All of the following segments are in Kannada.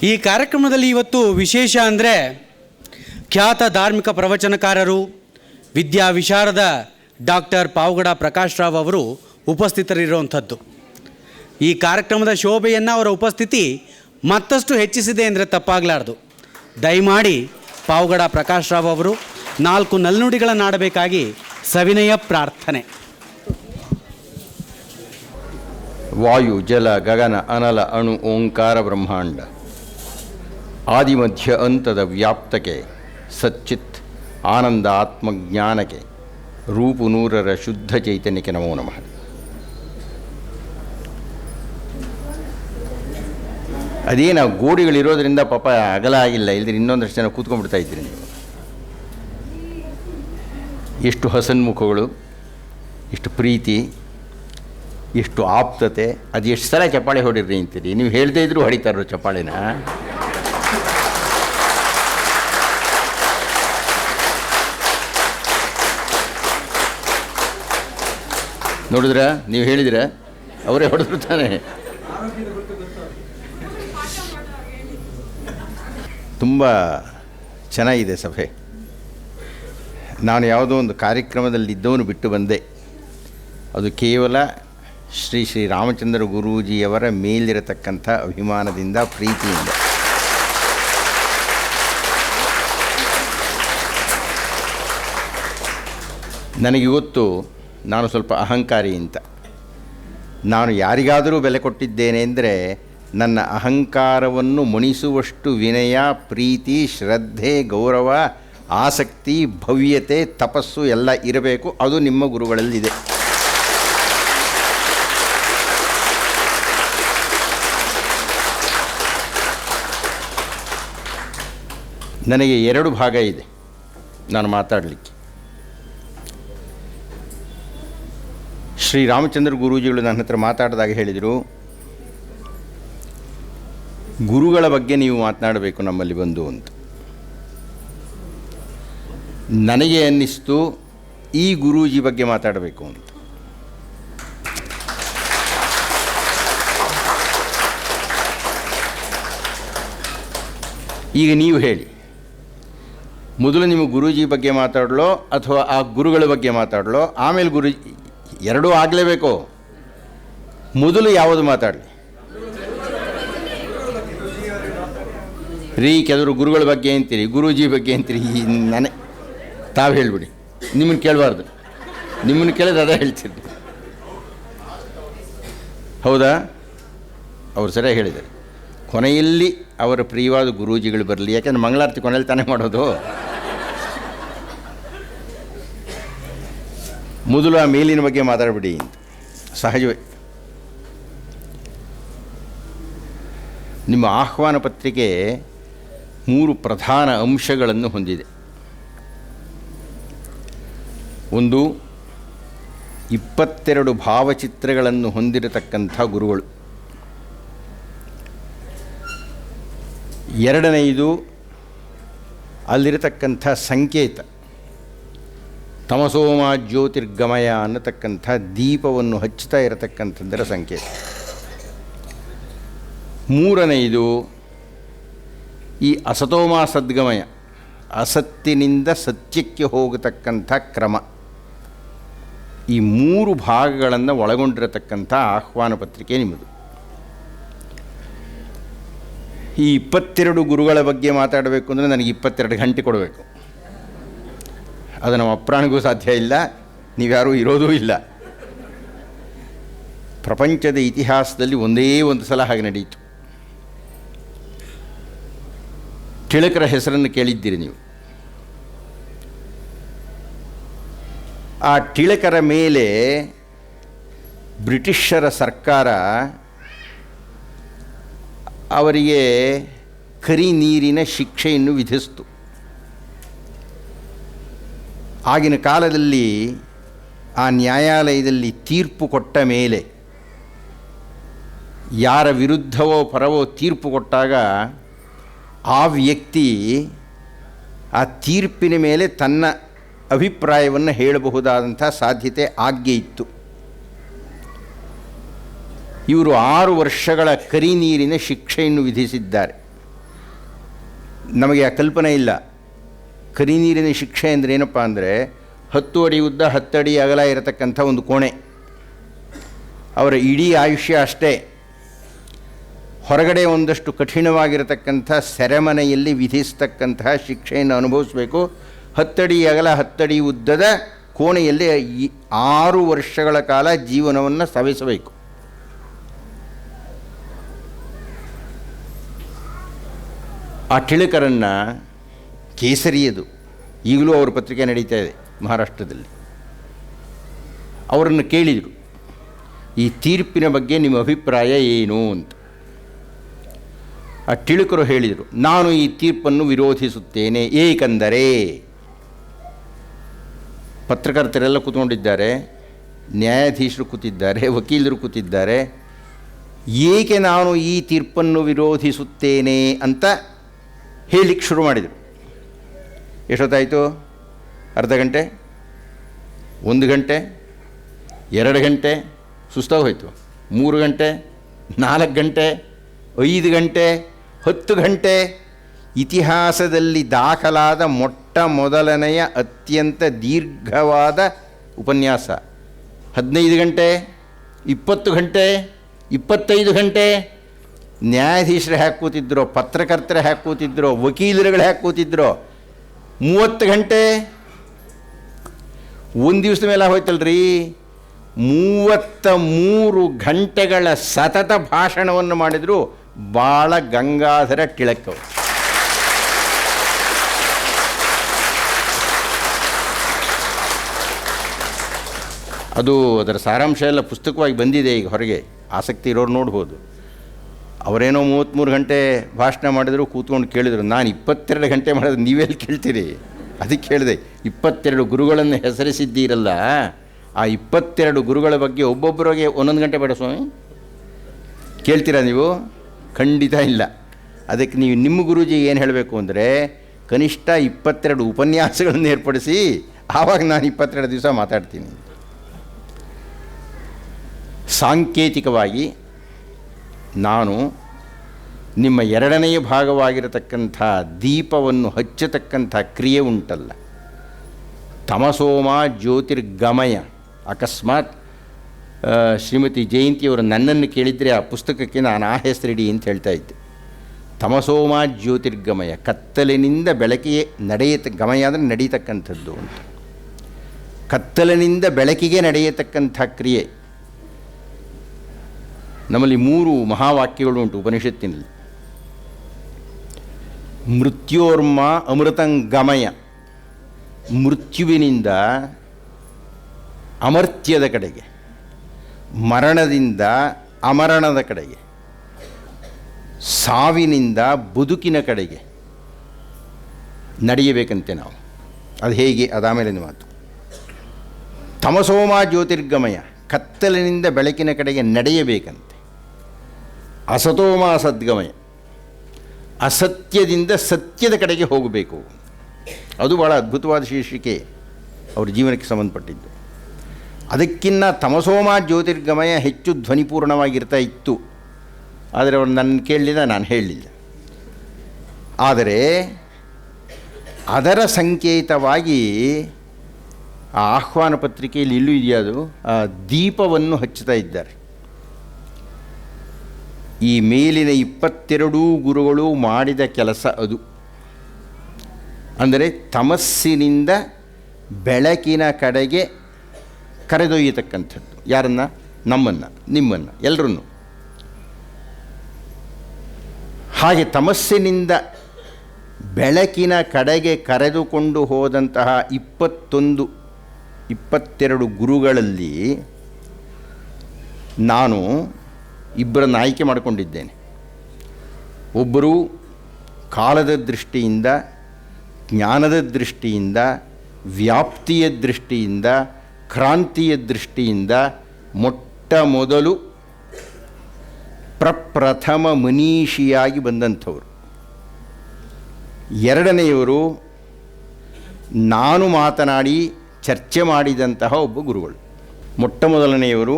ಈ ಕಾರ್ಯಕ್ರಮದಲ್ಲಿ ಇವತ್ತು ವಿಶೇಷ ಅಂದರೆ ಖ್ಯಾತ ಧಾರ್ಮಿಕ ಪ್ರವಚನಕಾರರು ವಿದ್ಯಾ ವಿಶಾರದ ಡಾಕ್ಟರ್ ಪಾವಗಡ ಪ್ರಕಾಶ್ ರಾವ್ ಅವರು ಉಪಸ್ಥಿತರಿರುವಂಥದ್ದು. ಈ ಕಾರ್ಯಕ್ರಮದ ಶೋಭೆಯನ್ನು ಅವರ ಉಪಸ್ಥಿತಿ ಮತ್ತಷ್ಟು ಹೆಚ್ಚಿಸಿದೆ ಅಂದರೆ ತಪ್ಪಾಗಲಾರ್ದು. ದಯಮಾಡಿ ಪಾವಗಡ ಪ್ರಕಾಶ್ ರಾವ್ ಅವರು 4 ನಲ್ನುಡಿಗಳನ್ನಾಡಬೇಕಾಗಿ ಸವಿನಯ ಪ್ರಾರ್ಥನೆ. ವಾಯು ಜಲ ಗಗನ ಅನಲ ಅಣು ಓಂಕಾರ ಬ್ರಹ್ಮಾಂಡ ಆದಿಮಧ್ಯ ಅಂತದ ವ್ಯಾಪ್ತಕ್ಕೆ ಸಚ್ಚಿತ್ ಆನಂದ ಆತ್ಮಜ್ಞಾನಕ್ಕೆ ರೂಪು ನೂರರ ಶುದ್ಧ ಚೈತನ್ಯಕ್ಕೆ ನಮೋ ನಮಃ. ಅದೇನು ಗೋಡೆಗಳಿರೋದ್ರಿಂದ ಪಾಪ ಅಗಲ ಆಗಿಲ್ಲ, ಇಲ್ಲದ್ರೆ ಇನ್ನೊಂದಷ್ಟು ಜನ ಕೂತ್ಕೊಂಡ್ಬಿಡ್ತಾ ಇದ್ದೀರಿ ನೀವು. ಎಷ್ಟು ಹಸನ್ಮುಖಗಳು, ಎಷ್ಟು ಪ್ರೀತಿ, ಎಷ್ಟು ಆಪ್ತತೆ. ಅದು ಎಷ್ಟು ಸಲ ಚಪ್ಪಾಳೆ ಹೊಡಿರಿ ಅಂತೀರಿ, ನೀವು ಹೇಳದೇ ಇದ್ರೂ ಹೊಡಿತಾರೋ ಚಪ್ಪಾಳೆನ. ನೋಡಿದ್ರ, ನೀವು ಹೇಳಿದ್ರ, ಅವರೇ ಹೊಡೆದ್ರು ತಾನೆ. ತುಂಬ ಚೆನ್ನಾಗಿದೆ ಸಭೆ. ನಾನು ಯಾವುದೋ ಒಂದು ಕಾರ್ಯಕ್ರಮದಲ್ಲಿದ್ದವನು ಬಿಟ್ಟು ಬಂದೆ. ಅದು ಕೇವಲ ಶ್ರೀ ಶ್ರೀ ರಾಮಚಂದ್ರ ಗುರೂಜಿಯವರ ಮೇಲಿರತಕ್ಕಂಥ ಅಭಿಮಾನದಿಂದ, ಪ್ರೀತಿಯಿಂದ. ನನಗೆ ಗೊತ್ತು ನಾನು ಸ್ವಲ್ಪ ಅಹಂಕಾರಿ ಅಂತ. ನಾನು ಯಾರಿಗಾದರೂ ಬೆಲೆ ಕೊಟ್ಟಿದ್ದೇನೆ ಅಂದರೆ ನನ್ನ ಅಹಂಕಾರವನ್ನು ಮಣಿಸುವಷ್ಟು ವಿನಯ, ಪ್ರೀತಿ, ಶ್ರದ್ಧೆ, ಗೌರವ, ಆಸಕ್ತಿ, ಭವ್ಯತೆ, ತಪಸ್ಸು ಎಲ್ಲ ಇರಬೇಕು. ಅದು ನಿಮ್ಮ ಗುರುಗಳಲ್ಲಿದೆ. ನನಗೆ 2 ಭಾಗ ಇದೆ ನಾನು ಮಾತಾಡಲಿಕ್ಕೆ. ಶ್ರೀರಾಮಚಂದ್ರ ಗುರೂಜಿಗಳು ನನ್ನ ಹತ್ರ ಮಾತಾಡಿದಾಗ ಹೇಳಿದರು, ಗುರುಗಳ ಬಗ್ಗೆ ನೀವು ಮಾತನಾಡಬೇಕು ನಮ್ಮಲ್ಲಿ ಬಂದು ಅಂತ. ನನಗೆ ಅನ್ನಿಸ್ತು ಈ ಗುರೂಜಿ ಬಗ್ಗೆ ಮಾತಾಡಬೇಕು ಅಂತ. ಈಗ ನೀವು ಹೇಳಿ, ಮೊದಲು ನಿಮ್ಮ ಗುರೂಜಿ ಬಗ್ಗೆ ಮಾತಾಡಲೋ ಅಥವಾ ಆ ಗುರುಗಳ ಬಗ್ಗೆ ಮಾತಾಡಲೋ, ಆಮೇಲೆ ಗುರೂಜಿ, ಎರಡೂ ಆಗಲೇಬೇಕು. ಮೊದಲು ಯಾವುದು ಮಾತಾಡಲಿ ರೀ? ಕೆಲವರು ಗುರುಗಳ ಬಗ್ಗೆ ಅಂತೀರಿ, ಗುರೂಜಿ ಬಗ್ಗೆ ಅಂತೀರಿ. ತಾವು ಹೇಳಿಬಿಡಿ, ನಿಮ್ಮನ್ನು ಕೇಳಬಾರ್ದು. ನಿಮ್ಮನ್ನು ಕೇಳಿದ್ರೆ ಅದೇ ಹೇಳ್ತೀರಿ. ಹೌದಾ? ಅವರು ಸರಿಯಾಗಿ ಹೇಳಿದ್ದಾರೆ. ಕೊನೆಯಲ್ಲಿ ಅವರ ಪ್ರಿಯವಾದ ಗುರೂಜಿಗಳು ಬರಲಿ. ಯಾಕೆಂದ್ರೆ ಮಂಗಳಾರತಿ ಕೊನೆಯಲ್ಲಿ ತಾನೇ ಮಾಡೋದು. ಮೊದಲು ಆ ಮೇಲಿನ ಬಗ್ಗೆ ಮಾತಾಡಬೇಡಿ ಅಂತ. ಸಹಜವೇ. ನಿಮ್ಮ ಆಹ್ವಾನ ಪತ್ರಿಕೆ 3 ಪ್ರಧಾನ ಅಂಶಗಳನ್ನು ಹೊಂದಿದೆ. ಒಂದು, 22 ಭಾವಚಿತ್ರಗಳನ್ನು ಹೊಂದಿರತಕ್ಕಂಥ ಗುರುಗಳು. ಎರಡನೆಯದು, ಅಲ್ಲಿರತಕ್ಕಂಥ ಸಂಕೇತ, ತಮಸೋಮ ಜ್ಯೋತಿರ್ಗಮಯ ಅನ್ನತಕ್ಕಂಥ ದೀಪವನ್ನು ಹಚ್ಚುತ್ತಾ ಇರತಕ್ಕಂಥದ್ದರ ಸಂಕೇತ. ಮೂರನೆಯದು, ಈ ಅಸತೋಮ ಸದ್ಗಮಯ, ಅಸತ್ತಿನಿಂದ ಸತ್ಯಕ್ಕೆ ಹೋಗತಕ್ಕಂಥ ಕ್ರಮ. ಈ 3 ಭಾಗಗಳನ್ನು ಒಳಗೊಂಡಿರತಕ್ಕಂಥ ಆಹ್ವಾನ ಪತ್ರಿಕೆ ನಿಮ್ಮದು. ಈ 22 ಗುರುಗಳ ಬಗ್ಗೆ ಮಾತಾಡಬೇಕು ಅಂದರೆ ನನಗೆ 22 ಗಂಟೆ ಕೊಡಬೇಕು. ಅದು ನಮ್ಮ ಅಪ್ರಾಣಿಗೂ ಸಾಧ್ಯ ಇಲ್ಲ, ನೀವ್ಯಾರೂ ಇರೋದೂ ಇಲ್ಲ. ಪ್ರಪಂಚದ ಇತಿಹಾಸದಲ್ಲಿ ಒಂದೇ ಒಂದು ಸಲ ಹಾಗೆ ನಡೆಯಿತು. ಟಿಳಕರ ಹೆಸರನ್ನು ಕೇಳಿದ್ದೀರಿ ನೀವು. ಆ ಟಿಳಕರ ಮೇಲೆ ಬ್ರಿಟಿಷರ ಸರ್ಕಾರ ಅವರಿಗೆ ಕರಿ ನೀರಿನ ಶಿಕ್ಷೆಯನ್ನು ವಿಧಿಸಿತು. ಆಗಿನ ಕಾಲದಲ್ಲಿ ಆ ನ್ಯಾಯಾಲಯದಲ್ಲಿ ತೀರ್ಪು ಕೊಟ್ಟ ಮೇಲೆ, ಯಾರ ವಿರುದ್ಧವೋ ಪರವೋ ತೀರ್ಪು ಕೊಟ್ಟಾಗ ಆ ವ್ಯಕ್ತಿ ಆ ತೀರ್ಪಿನ ಮೇಲೆ ತನ್ನ ಅಭಿಪ್ರಾಯವನ್ನು ಹೇಳಬಹುದಾದಂಥ ಸಾಧ್ಯತೆ ಆಜ್ಞೆ ಇತ್ತು. ಇವರು 6 ವರ್ಷಗಳ ಕರಿ ನೀರಿನ ಶಿಕ್ಷೆಯನ್ನು ವಿಧಿಸಿದ್ದಾರೆ. ನಮಗೆ ಆ ಕಲ್ಪನೆ ಇಲ್ಲ. ಕರಿನೀರಿನ ಶಿಕ್ಷೆ ಅಂದರೆ ಏನಪ್ಪ ಅಂದರೆ 10 ಅಡಿ ಉದ್ದ 10 ಅಡಿ ಅಗಲ ಇರತಕ್ಕಂಥ ಒಂದು ಕೋಣೆ. ಅವರ ಇಡೀ ಆಯುಷ್ಯ ಅಷ್ಟೇ. ಹೊರಗಡೆ ಒಂದಷ್ಟು ಕಠಿಣವಾಗಿರತಕ್ಕಂಥ ಸೆರೆಮನೆಯಲ್ಲಿ ವಿಧಿಸ್ತಕ್ಕಂತಹ ಶಿಕ್ಷೆಯನ್ನು ಅನುಭವಿಸಬೇಕು. 10 ಅಡಿ ಅಗಲ 10 ಅಡಿ ಉದ್ದದ ಕೋಣೆಯಲ್ಲಿ 6 ವರ್ಷಗಳ ಕಾಲ ಜೀವನವನ್ನು ಸವೆಸಬೇಕು. ಆ ಟಿಳಕರನ್ನು ಕೇಸರಿಯದು ಈಗಲೂ ಅವರ ಪತ್ರಿಕೆ ನಡೀತಾ ಇದೆ ಮಹಾರಾಷ್ಟ್ರದಲ್ಲಿ. ಅವರನ್ನು ಕೇಳಿದರು, ಈ ತೀರ್ಪಿನ ಬಗ್ಗೆ ನಿಮ್ಮ ಅಭಿಪ್ರಾಯ ಏನು ಅಂತ. ಆ ಟಿಳಕರು ಹೇಳಿದರು, ನಾನು ಈ ತೀರ್ಪನ್ನು ವಿರೋಧಿಸುತ್ತೇನೆ. ಏಕೆಂದರೆ ಪತ್ರಕರ್ತರೆಲ್ಲ ಕೂತ್ಕೊಂಡಿದ್ದಾರೆ, ನ್ಯಾಯಾಧೀಶರು ಕೂತಿದ್ದಾರೆ, ವಕೀಲರು ಕೂತಿದ್ದಾರೆ. ಏಕೆ ನಾನು ಈ ತೀರ್ಪನ್ನು ವಿರೋಧಿಸುತ್ತೇನೆ ಅಂತ ಹೇಳಲಿಕ್ಕೆ ಶುರು ಮಾಡಿದರು. ಎಷ್ಟೊತ್ತಾಯಿತು? ಅರ್ಧ ಗಂಟೆ, 1 ಗಂಟೆ, 2 ಗಂಟೆ, ಸುಸ್ತಾಗಿ ಹೋಯಿತು. 3 ಗಂಟೆ, 4 ಗಂಟೆ, 5 ಗಂಟೆ, 10 ಗಂಟೆ. ಇತಿಹಾಸದಲ್ಲಿ ದಾಖಲಾದ ಮೊಟ್ಟ ಮೊದಲನೆಯ ಅತ್ಯಂತ ದೀರ್ಘವಾದ ಉಪನ್ಯಾಸ. 15 ಗಂಟೆ, 20 ಗಂಟೆ, 25 ಗಂಟೆ. ನ್ಯಾಯಾಧೀಶರು ಹ್ಯಾಕೆ ಕೂತಿದ್ರೋ, ಪತ್ರಕರ್ತರು ಹ್ಯಾಕೆ ಕೂತಿದ್ರೋ, ವಕೀಲರುಗಳು ಹ್ಯಾಕೆ ಕೂತಿದ್ರೋ. 30 ಗಂಟೆ. ಒಂದು ದಿವಸದ ಮೇಲೆ ಹೋಯ್ತಲ್ರಿ. 33 ಗಂಟೆಗಳ ಸತತ ಭಾಷಣವನ್ನು ಮಾಡಿದರು ಬಾಳ ಗಂಗಾಧರ ಟಿಳಕ್ ಅವರು. ಅದು ಅದರ ಸಾರಾಂಶ ಎಲ್ಲ ಪುಸ್ತಕವಾಗಿ ಬಂದಿದೆ ಈಗ ಹೊರಗೆ, ಆಸಕ್ತಿ ಇರೋರು ನೋಡ್ಬೋದು. ಅವರೇನೋ 33 ಗಂಟೆ ಭಾಷಣ ಮಾಡಿದರು, ಕೂತ್ಕೊಂಡು ಕೇಳಿದರು. ನಾನು 22 ಗಂಟೆ ಮಾಡಿದ್ರೆ ನೀವೆಲ್ಲಿ ಕೇಳ್ತೀರಿ? ಅದಕ್ಕೆ ಹೇಳಿದೆ, 22 ಗುರುಗಳನ್ನು ಹೆಸರಿಸಿದ್ದೀರಲ್ಲ, ಆ 22 ಗುರುಗಳ ಬಗ್ಗೆ ಒಬ್ಬೊಬ್ಬರಿಗೆ 1 ಗಂಟೆ ಬೇಡ ಸ್ವಾಮಿ? ಕೇಳ್ತೀರಾ ನೀವು? ಖಂಡಿತ ಇಲ್ಲ. ಅದಕ್ಕೆ ನೀವು ನಿಮ್ಮ ಗುರೂಜಿ ಏನು ಹೇಳಬೇಕು ಅಂದರೆ, ಕನಿಷ್ಠ 22 ಉಪನ್ಯಾಸಗಳನ್ನು ಏರ್ಪಡಿಸಿ, ಆವಾಗ ನಾನು 22 ದಿವಸ ಮಾತಾಡ್ತೀನಿ. ಸಾಂಕೇತಿಕವಾಗಿ ನಾನು ನಿಮ್ಮ 2ನೆಯ ಭಾಗವಾಗಿರತಕ್ಕಂಥ ದೀಪವನ್ನು ಹಚ್ಚತಕ್ಕಂಥ ಕ್ರಿಯೆ ಉಂಟಲ್ಲ, ತಮಸೋಮ ಜ್ಯೋತಿರ್ಗಮಯ. ಅಕಸ್ಮಾತ್ ಶ್ರೀಮತಿ ಜಯಂತಿಯವರು ನನ್ನನ್ನು ಕೇಳಿದರೆ ಆ ಪುಸ್ತಕಕ್ಕೆ ನಾನು ಆ ಹೆಸರಿಡಿ ಅಂತ ಹೇಳ್ತಾ ಇದ್ದೆ. ತಮಸೋಮ ಜ್ಯೋತಿರ್ಗಮಯ, ಕತ್ತಲಿನಿಂದ ಬೆಳಕಿಗೆ ಗಮಯ ಅಂದರೆ ನಡೀತಕ್ಕಂಥದ್ದು ಅಂತ. ಕತ್ತಲಿನಿಂದ ಬೆಳಕಿಗೆ ನಡೆಯತಕ್ಕಂಥ ಕ್ರಿಯೆ. ನಮ್ಮಲ್ಲಿ 3 ಮಹಾವಾಕ್ಯಗಳು ಉಂಟು ಉಪನಿಷತ್ತಿನಲ್ಲಿ. ಮೃತ್ಯೋರ್ಮ ಅಮೃತಂಗಮಯ, ಮೃತ್ಯುವಿನಿಂದ ಅಮರ್ತ್ಯದ ಕಡೆಗೆ, ಮರಣದಿಂದ ಅಮರಣದ ಕಡೆಗೆ, ಸಾವಿನಿಂದ ಬದುಕಿನ ಕಡೆಗೆ ನಡೆಯಬೇಕಂತೆ ನಾವು. ಅದು ಹೇಗೆ? ಅದಾಮೇಲಿನ ಮಾತು. ತಮಸೋಮ ಜ್ಯೋತಿರ್ಗಮಯ, ಕತ್ತಲಿನಿಂದ ಬೆಳಕಿನ ಕಡೆಗೆ ನಡೆಯಬೇಕಂತೆ. ಅಸತೋಮ ಸದ್ಗಮಯ, ಅಸತ್ಯದಿಂದ ಸತ್ಯದ ಕಡೆಗೆ ಹೋಗಬೇಕು. ಅದು ಭಾಳ ಅದ್ಭುತವಾದ ಶೀರ್ಷಿಕೆ ಅವ್ರ ಜೀವನಕ್ಕೆ ಸಂಬಂಧಪಟ್ಟಿದ್ದು. ಅದಕ್ಕಿನ್ನ ತಮಸೋಮ ಜ್ಯೋತಿರ್ಗಮಯ ಹೆಚ್ಚು ಧ್ವನಿಪೂರ್ಣವಾಗಿರ್ತಾ ಇತ್ತು. ಆದರೆ ಅವ್ರು ನನ್ನ ಕೇಳಲಿಲ್ಲ, ನಾನು ಹೇಳಲಿಲ್ಲ. ಆದರೆ ಅದರ ಸಂಕೇತವಾಗಿ ಆ ಆಹ್ವಾನ ಪತ್ರಿಕೆಯಲ್ಲಿ ಇಲ್ಲೂ ಇದೆಯದು, ಆ ದೀಪವನ್ನು ಹಚ್ಚುತ್ತಾ ಇದ್ದಾರೆ. ಈ ಮೇಲಿನ 22 ಗುರುಗಳು ಮಾಡಿದ ಕೆಲಸ ಅದು. ಅಂದರೆ ತಮಸ್ಸಿನಿಂದ ಬೆಳಕಿನ ಕಡೆಗೆ ಕರೆದೊಯ್ಯತಕ್ಕಂಥದ್ದು. ಯಾರನ್ನು? ನಮ್ಮನ್ನು, ನಿಮ್ಮನ್ನು, ಎಲ್ಲರನ್ನು. ಹಾಗೆ ತಮಸ್ಸಿನಿಂದ ಬೆಳಕಿನ ಕಡೆಗೆ ಕರೆದುಕೊಂಡು ಹೋದಂತಹ 22 ಗುರುಗಳಲ್ಲಿ ನಾನು ಇಬ್ಬರನ್ನು ಆಯ್ಕೆ ಮಾಡಿಕೊಂಡಿದ್ದೇನೆ. ಒಬ್ಬರು ಕಾಲದ ದೃಷ್ಟಿಯಿಂದ, ಜ್ಞಾನದ ದೃಷ್ಟಿಯಿಂದ, ವ್ಯಾಪ್ತಿಯ ದೃಷ್ಟಿಯಿಂದ, ಕ್ರಾಂತಿಯ ದೃಷ್ಟಿಯಿಂದ ಮೊಟ್ಟ ಮೊದಲು ಪ್ರಪ್ರಥಮ ಮನೀಷಿಯಾಗಿ ಬಂದಂಥವರು. ಎರಡನೆಯವರು ನಾನು ಮಾತನಾಡಿ ಚರ್ಚೆ ಮಾಡಿದಂತಹ ಒಬ್ಬ ಗುರುಗಳು. ಮೊಟ್ಟ ಮೊದಲನೆಯವರು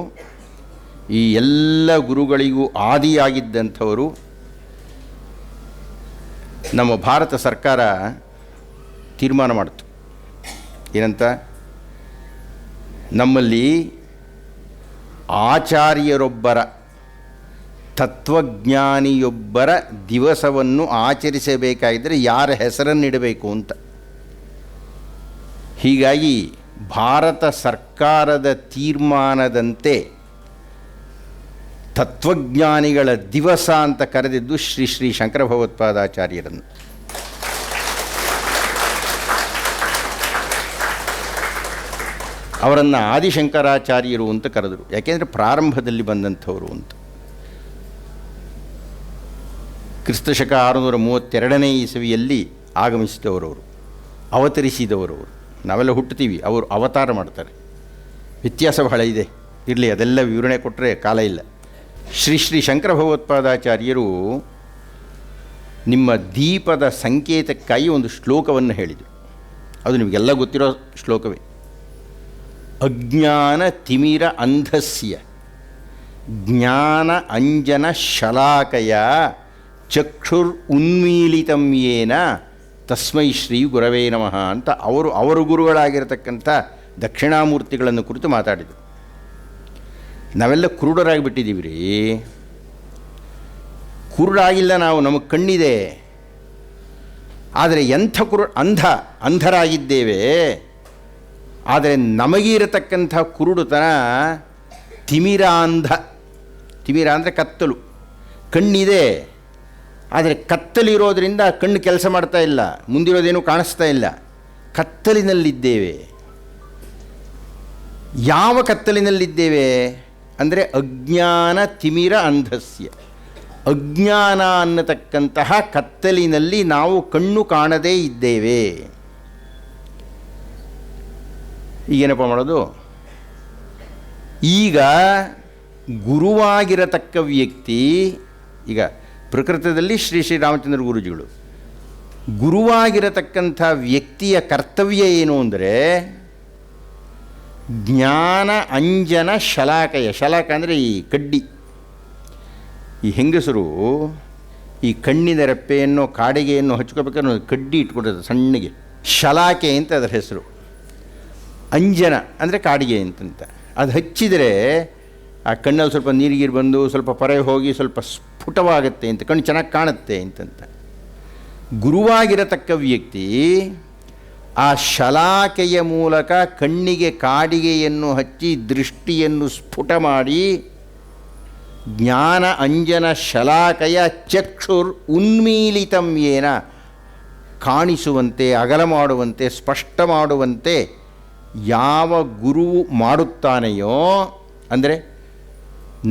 ಈ ಎಲ್ಲ ಗುರುಗಳಿಗೂ ಆದಿಯಾಗಿದ್ದಂಥವರು ನಮ್ಮ ಭಾರತ ಸರ್ಕಾರ ತೀರ್ಮಾನ ಮಾಡಿತು. ಏನಂತ? ನಮ್ಮಲ್ಲಿ ಆಚಾರ್ಯರೊಬ್ಬರ, ತತ್ವಜ್ಞಾನಿಯೊಬ್ಬರ ದಿವಸವನ್ನು ಆಚರಿಸಬೇಕಾಗಿದ್ದರೆ ಯಾರ ಹೆಸರನ್ನಿಡಬೇಕು ಅಂತ. ಹೀಗಾಗಿ ಭಾರತ ಸರ್ಕಾರದ ತೀರ್ಮಾನದಂತೆ ತತ್ವಜ್ಞಾನಿಗಳ ದಿವಸ ಅಂತ ಕರೆದಿದ್ದು ಶ್ರೀ ಶ್ರೀ ಶಂಕರ ಭಗವತ್ಪಾದಾಚಾರ್ಯರನ್ನು. ಅವರನ್ನು ಆದಿಶಂಕರಾಚಾರ್ಯರು ಅಂತ ಕರೆದರು. ಯಾಕೆಂದರೆ ಪ್ರಾರಂಭದಲ್ಲಿ ಬಂದಂಥವರು ಅಂತ. ಕ್ರಿಸ್ತಶಕ 632ನೇ ಇಸವಿಯಲ್ಲಿ ಆಗಮಿಸಿದವರವರು, ಅವತರಿಸಿದವರವರು. ನಾವೆಲ್ಲ ಹುಟ್ಟುತ್ತೀವಿ, ಅವರು ಅವತಾರ ಮಾಡ್ತಾರೆ. ವ್ಯತ್ಯಾಸ ಬಹಳ ಇದೆ. ಇರಲಿ, ಅದೆಲ್ಲ ವಿವರಣೆ ಕೊಟ್ಟರೆ ಕಾಲ ಇಲ್ಲ. ಶ್ರೀ ಶ್ರೀ ಶಂಕರ ಭಗವತ್ಪಾದಾಚಾರ್ಯರು ನಿಮ್ಮ ದೀಪದ ಸಂಕೇತಕ್ಕಾಗಿ ಒಂದು ಶ್ಲೋಕವನ್ನು ಹೇಳಿದರು. ಅದು ನಿಮಗೆಲ್ಲ ಗೊತ್ತಿರೋ ಶ್ಲೋಕವೇ. ಅಜ್ಞಾನ ತಿಮಿರ ಅಂಧಸ್ಯ ಜ್ಞಾನ ಅಂಜನ ಶಲಾಕಯ ಚಕ್ಷುರ್ ಉನ್ಮೀಲಿತಂ ಯೇನ ತಸ್ಮೈ ಶ್ರೀ ಗುರವೇ ನಮಃ ಅಂತ ಅವರು ಗುರುಗಳಾಗಿರತಕ್ಕಂಥ ದಕ್ಷಿಣಾಮೂರ್ತಿಗಳನ್ನು ಕುರಿತು ಮಾತಾಡಿದರು. ನಾವೆಲ್ಲ ಕುರುಡರಾಗಿಬಿಟ್ಟಿದ್ದೀವಿ ರೀ. ಕುರುಡಾಗಿಲ್ಲ ನಾವು, ನಮಗೆ ಕಣ್ಣಿದೆ. ಆದರೆ ಎಂಥ ಅಂಧರಾಗಿದ್ದೇವೆ. ಆದರೆ ನಮಗಿರತಕ್ಕಂಥ ಕುರುಡುತನ ತಿಮಿರಾಂಧ. ತಿಮಿರ ಅಂದರೆ ಕತ್ತಲು. ಕಣ್ಣಿದೆ, ಆದರೆ ಕತ್ತಲಿರೋದರಿಂದ ಕಣ್ಣು ಕೆಲಸ ಮಾಡ್ತಾ ಇಲ್ಲ, ಮುಂದಿರೋದೇನೂ ಕಾಣಿಸ್ತಾ ಇಲ್ಲ. ಕತ್ತಲಿನಲ್ಲಿದ್ದೇವೆ. ಯಾವ ಕತ್ತಲಿನಲ್ಲಿದ್ದೇವೆ ಅಂದರೆ ಅಜ್ಞಾನ ತಿಮಿರ ಅಂಧಸ್ಯ. ಅಜ್ಞಾನ ಅನ್ನತಕ್ಕಂತಹ ಕತ್ತಲಿನಲ್ಲಿ ನಾವು ಕಣ್ಣು ಕಾಣದೇ ಇದ್ದೇವೆ. ಈಗೇನಪ್ಪ ಮಾಡೋದು? ಈಗ ಗುರುವಾಗಿರತಕ್ಕ ವ್ಯಕ್ತಿ, ಈಗ ಪ್ರಕೃತದಲ್ಲಿ ಶ್ರೀ ಶ್ರೀರಾಮಚಂದ್ರ ಗುರೂಜಿಗಳು, ಗುರುವಾಗಿರತಕ್ಕಂಥ ವ್ಯಕ್ತಿಯ ಕರ್ತವ್ಯ ಏನು ಅಂದರೆ ಜ್ಞಾನ ಅಂಜನ ಶಲಾಕಯ. ಶಲಾಕ ಅಂದರೆ ಈ ಕಡ್ಡಿ. ಈ ಹೆಂಗಸರು ಈ ಕಣ್ಣಿನ ರೆಪ್ಪೆಯನ್ನು ಕಾಡಿಗೆಯನ್ನು ಹಚ್ಕೋಬೇಕಾದ್ರೆ ಒಂದು ಕಡ್ಡಿ ಇಟ್ಕೊಡೋದು ಸಣ್ಣಗೆ, ಶಲಾಕೆ ಅಂತ ಅದರ ಹೆಸರು. ಅಂಜನ ಅಂದರೆ ಕಾಡಿಗೆ ಅಂತಂತ. ಅದು ಹಚ್ಚಿದರೆ ಆ ಕಣ್ಣಲ್ಲಿ ಸ್ವಲ್ಪ ನೀರಿಗೀರು ಬಂದು ಸ್ವಲ್ಪ ಪೊರೆ ಹೋಗಿ ಸ್ವಲ್ಪ ಸ್ಫುಟವಾಗುತ್ತೆ ಅಂತ, ಕಣ್ಣು ಚೆನ್ನಾಗಿ ಕಾಣುತ್ತೆ ಅಂತಂತ. ಗುರುವಾಗಿರತಕ್ಕ ವ್ಯಕ್ತಿ ಆ ಶಲಾಕೆಯ ಮೂಲಕ ಕಣ್ಣಿಗೆ ಕಾಡಿಗೆಯನ್ನು ಹಚ್ಚಿ ದೃಷ್ಟಿಯನ್ನು ಸ್ಫುಟ ಮಾಡಿ ಜ್ಞಾನ ಅಂಜನ ಶಲಾಕೆಯ ಚಕ್ಷುರ್ ಉನ್ಮೀಲಿತಂ ಯೇನ, ಕಾಣಿಸುವಂತೆ, ಅಗಲ ಮಾಡುವಂತೆ, ಸ್ಪಷ್ಟ ಮಾಡುವಂತೆ ಯಾವ ಗುರು ಮಾಡುತ್ತಾನೆಯೋ, ಅಂದರೆ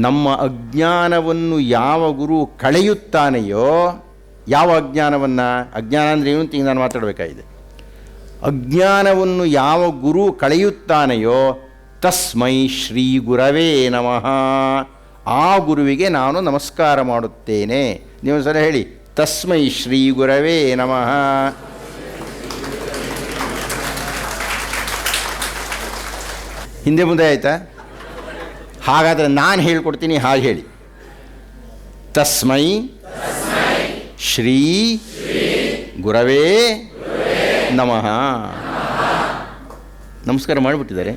ನಮ್ಮ ಅಜ್ಞಾನವನ್ನು ಯಾವ ಗುರು ಕಳೆಯುತ್ತಾನೆಯೋ, ಯಾವ ಅಜ್ಞಾನವನ್ನು, ಅಜ್ಞಾನ ಅಂದರೆ ಏನು ಅಂತ ಈಗ ನಾನು ಮಾತಾಡಬೇಕಾಗಿದೆ. ಅಜ್ಞಾನವನ್ನು ಯಾವ ಗುರು ಕಳೆಯುತ್ತಾನೆಯೋ ತಸ್ಮೈ ಶ್ರೀ ಗುರವೇ ನಮಃ, ಆ ಗುರುವಿಗೆ ನಾನು ನಮಸ್ಕಾರ ಮಾಡುತ್ತೇನೆ. ನೀವು ಸಲ ಹೇಳಿ, ತಸ್ಮೈ ಶ್ರೀ ಗುರವೇ ನಮಃ. ಹಿಂದೆ ಮುಂದೆ ಆಯಿತಾ? ಹಾಗಾದರೆ ನಾನು ಹೇಳ್ಕೊಡ್ತೀನಿ, ಹಾಗೆ ಹೇಳಿ. ತಸ್ಮೈ ಶ್ರೀ ಗುರವೇ ನಮಃ. ನಮಸ್ಕಾರ ಮಾಡಿಬಿಟ್ಟಿದ್ದಾರೆ.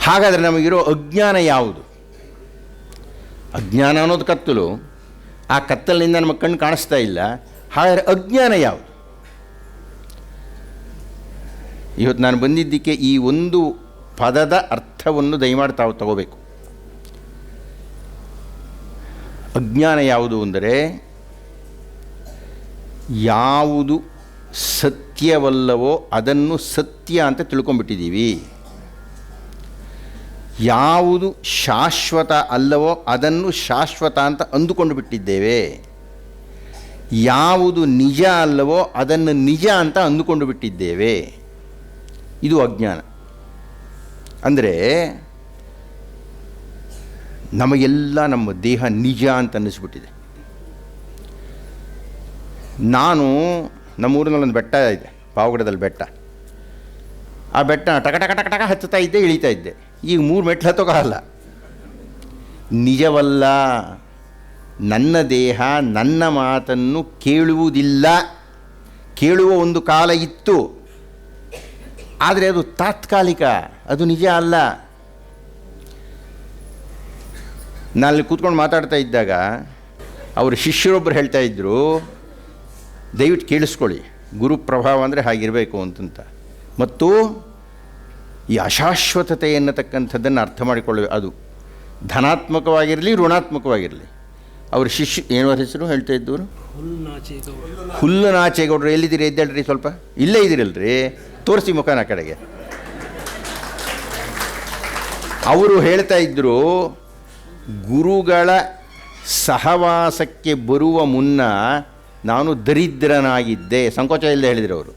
ಹಾಗಾದರೆ ನಮಗಿರೋ ಅಜ್ಞಾನ ಯಾವುದು? ಅಜ್ಞಾನ ಅನ್ನೋದು ಕತ್ತಲು. ಆ ಕತ್ತಲಿನಿಂದ ನಮಗೆ ಕಣ್ಣು ಕಾಣಿಸ್ತಾ ಇಲ್ಲ. ಹಾಗಾದರೆ ಅಜ್ಞಾನ ಯಾವುದು? ಇವತ್ತು ನಾನು ಬಂದಿದ್ದಕ್ಕೆ ಈ ಒಂದು ಪದದ ಅರ್ಥವನ್ನು ದಯಮಾಡಿ ತಾವು ತಗೋಬೇಕು. ಅಜ್ಞಾನ ಯಾವುದು ಅಂದರೆ ಯಾವುದು ಸತ್ಯವಲ್ಲವೋ ಅದನ್ನು ಸತ್ಯ ಅಂತ ತಿಳ್ಕೊಂಡ್ಬಿಟ್ಟಿದ್ದೀವಿ. ಯಾವುದು ಶಾಶ್ವತ ಅಲ್ಲವೋ ಅದನ್ನು ಶಾಶ್ವತ ಅಂತ ಅಂದುಕೊಂಡು ಬಿಟ್ಟಿದ್ದೇವೆ. ಯಾವುದು ನಿಜ ಅಲ್ಲವೋ ಅದನ್ನು ನಿಜ ಅಂತ ಅಂದುಕೊಂಡು ಬಿಟ್ಟಿದ್ದೇವೆ. ಇದು ಅಜ್ಞಾನ. ಅಂದರೆ ನಮಗೆಲ್ಲ ನಮ್ಮ ದೇಹ ನಿಜ ಅಂತ ಅನ್ನಿಸ್ಬಿಟ್ಟಿದೆ. ನಾನು ನಮ್ಮೂರಿನಲ್ಲಿ ಒಂದು ಬೆಟ್ಟ ಇದೆ, ಪಾವಗಡದಲ್ಲಿ ಬೆಟ್ಟ. ಆ ಬೆಟ್ಟ ಟಕ ಟಕ ಟಕ ಟಕ ಹತ್ತುತ್ತಾ ಇದ್ದೆ, ಇಳಿತಾ ಇದ್ದೆ. ಈಗ 3 ಮೆಟ್ಲು ಹತ್ತೋಕ್ಕಾಗಲ್ಲ. ನಿಜವಲ್ಲ. ನನ್ನ ದೇಹ ನನ್ನ ಮಾತನ್ನು ಕೇಳುವುದಿಲ್ಲ. ಕೇಳುವ ಒಂದು ಕಾಲ ಇತ್ತು, ಆದರೆ ಅದು ತಾತ್ಕಾಲಿಕ, ಅದು ನಿಜ ಅಲ್ಲ. ನಾನಲ್ಲಿ ಕೂತ್ಕೊಂಡು ಮಾತಾಡ್ತಾ ಇದ್ದಾಗ ಅವರು ಶಿಷ್ಯರೊಬ್ಬರು ಹೇಳ್ತಾ ಇದ್ದರು, ದಯವಿಟ್ಟು ಕೇಳಿಸ್ಕೊಳ್ಳಿ, ಗುರು ಪ್ರಭಾವ ಅಂದರೆ ಹಾಗಿರಬೇಕು ಅಂತಂತ. ಮತ್ತು ಈ ಅಶಾಶ್ವತತೆ ಎನ್ನತಕ್ಕಂಥದ್ದನ್ನು ಅರ್ಥ ಮಾಡಿಕೊಳ್ಳಬೇಕು. ಅದು ಧನಾತ್ಮಕವಾಗಿರಲಿ ಋಣಾತ್ಮಕವಾಗಿರಲಿ. ಅವ್ರ ಶಿಷ್ಯ ಏನೋ ಹೆಸರು ಹೇಳ್ತಾ ಇದ್ದವರು, ಹುಲ್ಲುನಾಚೇಗೌಡರು. ಎಲ್ಲಿದ್ದೀರಿ? ಎದ್ದೇಳ್ರಿ ಸ್ವಲ್ಪ. ಇಲ್ಲೇ ಇದ್ದೀರಲ್ರಿ, ತೋರಿಸಿ ಮುಖನ ಕಡೆಗೆ. ಅವರು ಹೇಳ್ತಾ ಇದ್ದರು, ಗುರುಗಳ ಸಹವಾಸಕ್ಕೆ ಬರುವ ಮುನ್ನ ನಾನು ದರಿದ್ರನಾಗಿದ್ದೆ. ಸಂಕೋಚ ಇಲ್ಲದೆ ಹೇಳಿದರು ಅವರು.